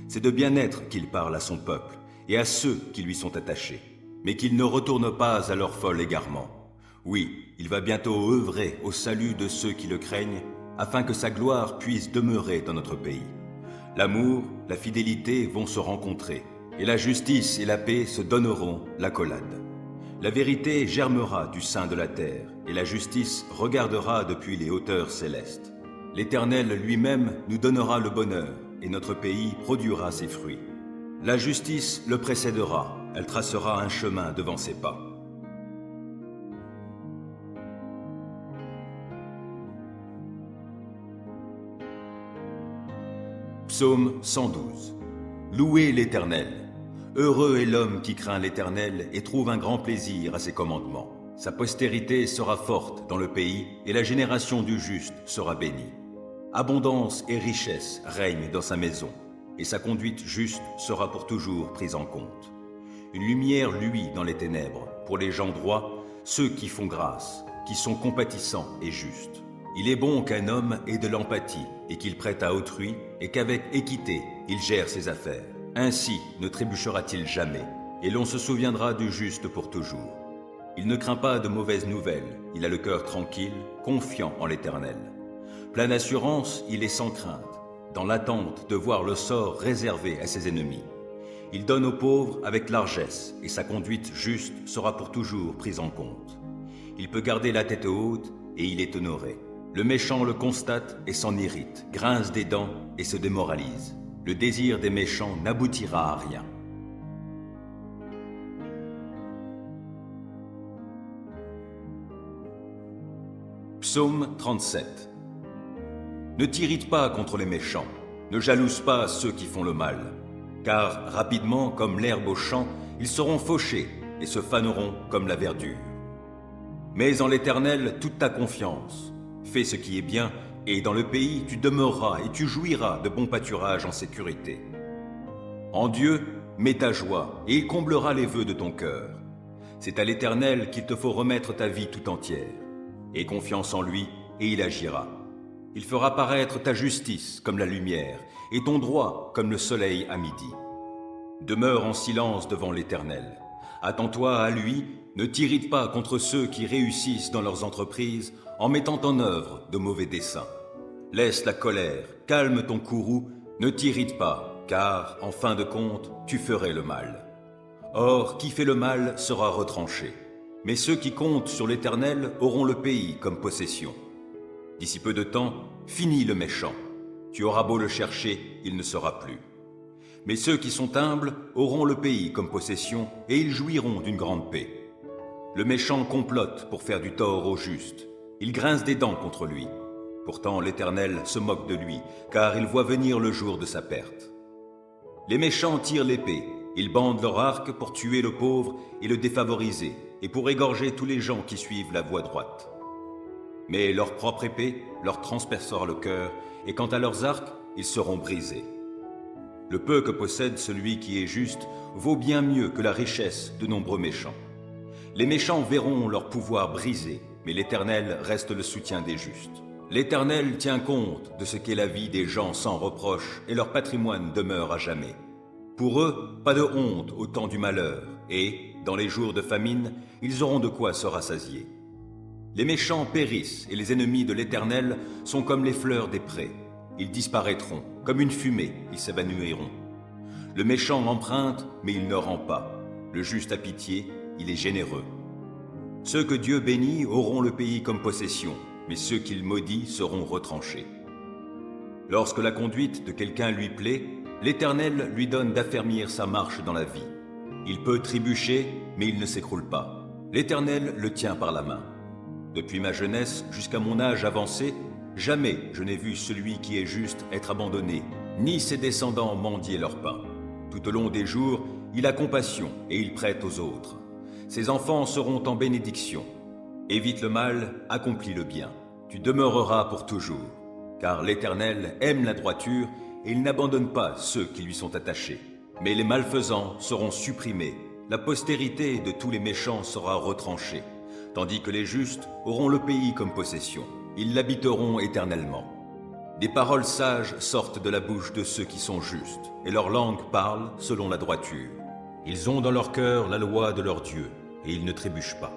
C'est de bien-être qu'il parle à son peuple et à ceux qui lui sont attachés, mais qu'il ne retourne pas à leur fol égarement. Oui, il va bientôt œuvrer au salut de ceux qui le craignent, afin que sa gloire puisse demeurer dans notre pays. L'amour, la fidélité vont se rencontrer, et la justice et la paix se donneront l'accolade. La vérité germera du sein de la terre, et la justice regardera depuis les hauteurs célestes. L'Éternel lui-même nous donnera le bonheur, et notre pays produira ses fruits. La justice le précédera, elle tracera un chemin devant ses pas. Psaume 112. Louez l'Éternel. Heureux est l'homme qui craint l'Éternel et trouve un grand plaisir à ses commandements. Sa postérité sera forte dans le pays et la génération du juste sera bénie. Abondance et richesse règnent dans sa maison et sa conduite juste sera pour toujours prise en compte. Une lumière luit dans les ténèbres pour les gens droits, ceux qui font grâce, qui sont compatissants et justes. Il est bon qu'un homme ait de l'empathie et qu'il prête à autrui et qu'avec équité il gère ses affaires. Ainsi ne trébuchera-t-il jamais, et l'on se souviendra du juste pour toujours. Il ne craint pas de mauvaises nouvelles, il a le cœur tranquille, confiant en l'Éternel. Plein d'assurance, il est sans crainte, dans l'attente de voir le sort réservé à ses ennemis. Il donne aux pauvres avec largesse, et sa conduite juste sera pour toujours prise en compte. Il peut garder la tête haute, et il est honoré. Le méchant le constate et s'en irrite, grince des dents et se démoralise. Le désir des méchants n'aboutira à rien. Psaume 37. Ne t'irrite pas contre les méchants, ne jalouse pas ceux qui font le mal, car rapidement, comme l'herbe au champ, ils seront fauchés et se faneront comme la verdure. Mets en l'Éternel toute ta confiance, fais ce qui est bien, et dans le pays tu demeureras et tu jouiras de bons pâturages en sécurité. En Dieu, mets ta joie, et il comblera les vœux de ton cœur. C'est à l'Éternel qu'il te faut remettre ta vie tout entière. Aie confiance en lui, et il agira. Il fera paraître ta justice comme la lumière, et ton droit comme le soleil à midi. Demeure en silence devant l'Éternel. Attends-toi à lui, ne t'irrite pas contre ceux qui réussissent dans leurs entreprises en mettant en œuvre de mauvais desseins. Laisse la colère, calme ton courroux, ne t'irrite pas, car, en fin de compte, tu ferais le mal. Or, qui fait le mal sera retranché. Mais ceux qui comptent sur l'Éternel auront le pays comme possession. D'ici peu de temps, finis le méchant. Tu auras beau le chercher, il ne sera plus. Mais ceux qui sont humbles auront le pays comme possession et ils jouiront d'une grande paix. Le méchant complote pour faire du tort au juste. Il grince des dents contre lui. Pourtant l'Éternel se moque de lui, car il voit venir le jour de sa perte. Les méchants tirent l'épée, ils bandent leur arc pour tuer le pauvre et le défavoriser, et pour égorger tous les gens qui suivent la voie droite. Mais leur propre épée leur transpercera le cœur, et quant à leurs arcs, ils seront brisés. Le peu que possède celui qui est juste vaut bien mieux que la richesse de nombreux méchants. Les méchants verront leur pouvoir brisé, mais l'Éternel reste le soutien des justes. L'Éternel tient compte de ce qu'est la vie des gens sans reproche, et leur patrimoine demeure à jamais. Pour eux, pas de honte au temps du malheur, et, dans les jours de famine, ils auront de quoi se rassasier. Les méchants périssent, et les ennemis de l'Éternel sont comme les fleurs des prés. Ils disparaîtront, comme une fumée, ils s'évanouiront. Le méchant emprunte, mais il ne rend pas. Le juste a pitié, il est généreux. Ceux que Dieu bénit auront le pays comme possession, mais ceux qu'il maudit seront retranchés. Lorsque la conduite de quelqu'un lui plaît, l'Éternel lui donne d'affermir sa marche dans la vie. Il peut trébucher, mais il ne s'écroule pas. L'Éternel le tient par la main. Depuis ma jeunesse jusqu'à mon âge avancé, jamais je n'ai vu celui qui est juste être abandonné, ni ses descendants mendier leur pain. Tout au long des jours, il a compassion et il prête aux autres. Ses enfants seront en bénédiction. Évite le mal, accomplis le bien. Tu demeureras pour toujours. Car l'Éternel aime la droiture et il n'abandonne pas ceux qui lui sont attachés. Mais les malfaisants seront supprimés, la postérité de tous les méchants sera retranchée, tandis que les justes auront le pays comme possession. Ils l'habiteront éternellement. Des paroles sages sortent de la bouche de ceux qui sont justes, et leur langue parle selon la droiture. Ils ont dans leur cœur la loi de leur Dieu, et ils ne trébuchent pas.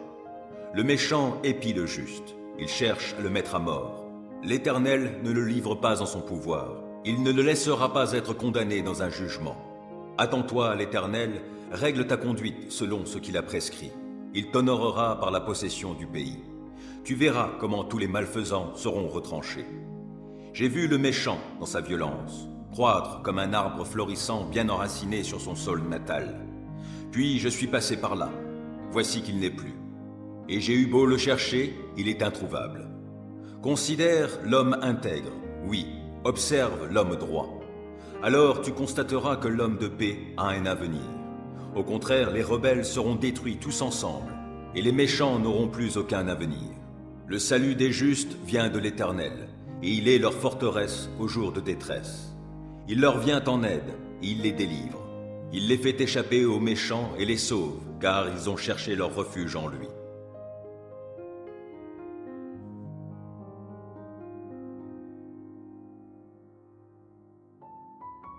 Le méchant épie le juste, il cherche à le mettre à mort. L'Éternel ne le livre pas en son pouvoir, il ne le laissera pas être condamné dans un jugement. Attends-toi à l'Éternel, règle ta conduite selon ce qu'il a prescrit. Il t'honorera par la possession du pays. Tu verras comment tous les malfaisants seront retranchés. J'ai vu le méchant dans sa violence, croître comme un arbre florissant bien enraciné sur son sol natal. Puis je suis passé par là, voici qu'il n'est plus. Et j'ai eu beau le chercher, il est introuvable. Considère l'homme intègre, oui, observe l'homme droit. Alors tu constateras que l'homme de paix a un avenir. Au contraire, les rebelles seront détruits tous ensemble, et les méchants n'auront plus aucun avenir. Le salut des justes vient de l'Éternel, et il est leur forteresse au jour de détresse. Il leur vient en aide, et il les délivre. Il les fait échapper aux méchants et les sauve, car ils ont cherché leur refuge en lui.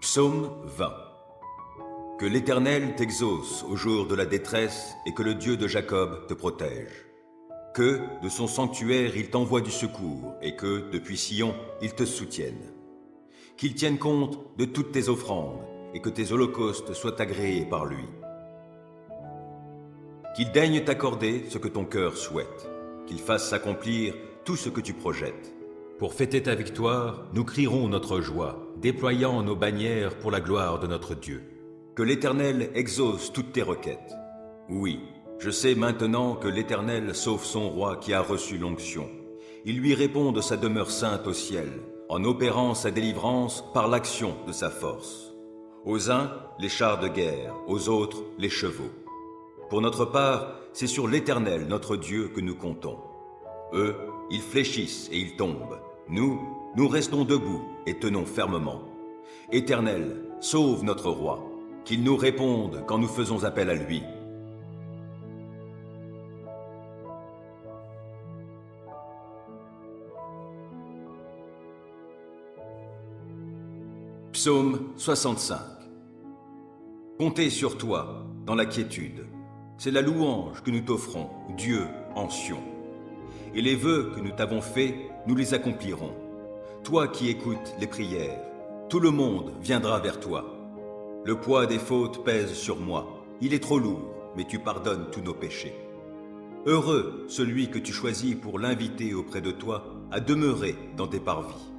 Psaume 20. Que l'Éternel t'exauce au jour de la détresse et que le Dieu de Jacob te protège. Que, de son sanctuaire, il t'envoie du secours et que, depuis Sion, il te soutienne. Qu'il tienne compte de toutes tes offrandes et que tes holocaustes soient agréés par lui. Qu'il daigne t'accorder ce que ton cœur souhaite, qu'il fasse s'accomplir tout ce que tu projettes. Pour fêter ta victoire, nous crierons notre joie, déployant nos bannières pour la gloire de notre Dieu. Que l'Éternel exauce toutes tes requêtes. Oui, je sais maintenant que l'Éternel sauve son roi qui a reçu l'onction. Il lui répond de sa demeure sainte au ciel, en opérant sa délivrance par l'action de sa force. Aux uns, les chars de guerre, aux autres, les chevaux. Pour notre part, c'est sur l'Éternel, notre Dieu, que nous comptons. Eux, ils fléchissent et ils tombent. Nous restons debout et tenons fermement. Éternel, sauve notre roi, qu'il nous réponde quand nous faisons appel à lui. Psaume 65. Comptez sur toi dans la quiétude. C'est la louange que nous t'offrons, Dieu en Sion. Et les vœux que nous t'avons faits, nous les accomplirons. Toi qui écoutes les prières, tout le monde viendra vers toi. Le poids des fautes pèse sur moi. Il est trop lourd, mais tu pardonnes tous nos péchés. Heureux celui que tu choisis pour l'inviter auprès de toi à demeurer dans tes parvis.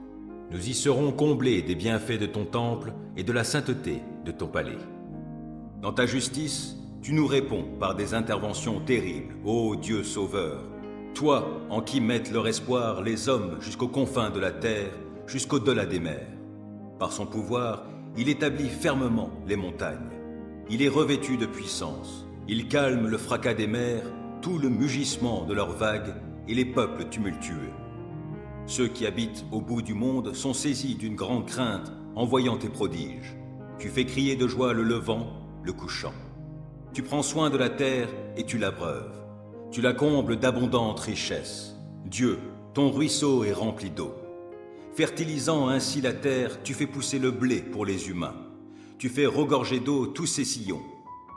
Nous y serons comblés des bienfaits de ton temple et de la sainteté de ton palais. Dans ta justice, tu nous réponds par des interventions terribles, ô Dieu sauveur. Toi, en qui mettent leur espoir les hommes jusqu'aux confins de la terre, jusqu'au-delà des mers. Par son pouvoir, il établit fermement les montagnes. Il est revêtu de puissance. Il calme le fracas des mers, tout le mugissement de leurs vagues et les peuples tumultueux. Ceux qui habitent au bout du monde sont saisis d'une grande crainte en voyant tes prodiges. Tu fais crier de joie le levant, le couchant. Tu prends soin de la terre et tu l'abreuves. Tu la combles d'abondantes richesses. Dieu, ton ruisseau est rempli d'eau. Fertilisant ainsi la terre, tu fais pousser le blé pour les humains. Tu fais regorger d'eau tous ses sillons.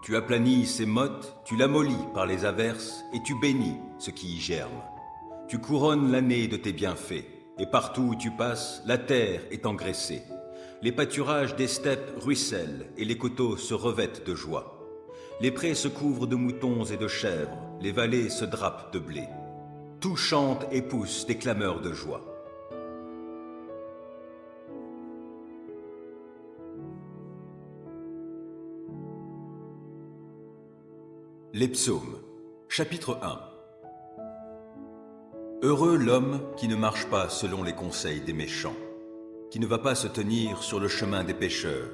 Tu aplanis ses mottes, tu l'amollis par les averses et tu bénis ce qui y germe. Tu couronnes l'année de tes bienfaits, et partout où tu passes, la terre est engraissée. Les pâturages des steppes ruissellent et les coteaux se revêtent de joie. Les prés se couvrent de moutons et de chèvres, les vallées se drapent de blé. Tout chante et pousse des clameurs de joie. Les psaumes, chapitre 1. Heureux l'homme qui ne marche pas selon les conseils des méchants, qui ne va pas se tenir sur le chemin des pécheurs,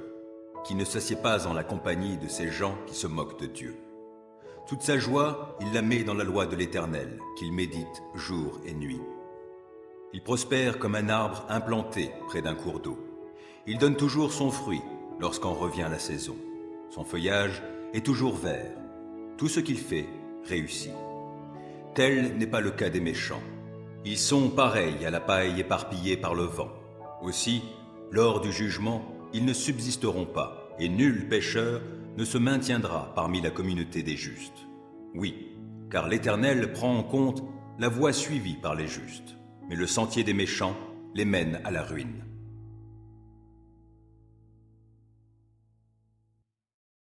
qui ne s'assied pas en la compagnie de ces gens qui se moquent de Dieu. Toute sa joie, il la met dans la loi de l'Éternel, qu'il médite jour et nuit. Il prospère comme un arbre implanté près d'un cours d'eau. Il donne toujours son fruit lorsqu'en revient la saison. Son feuillage est toujours vert. Tout ce qu'il fait réussit. Tel n'est pas le cas des méchants. Ils sont pareils à la paille éparpillée par le vent. Aussi, lors du jugement, ils ne subsisteront pas, et nul pécheur ne se maintiendra parmi la communauté des justes. Oui, car l'Éternel prend en compte la voie suivie par les justes, mais le sentier des méchants les mène à la ruine.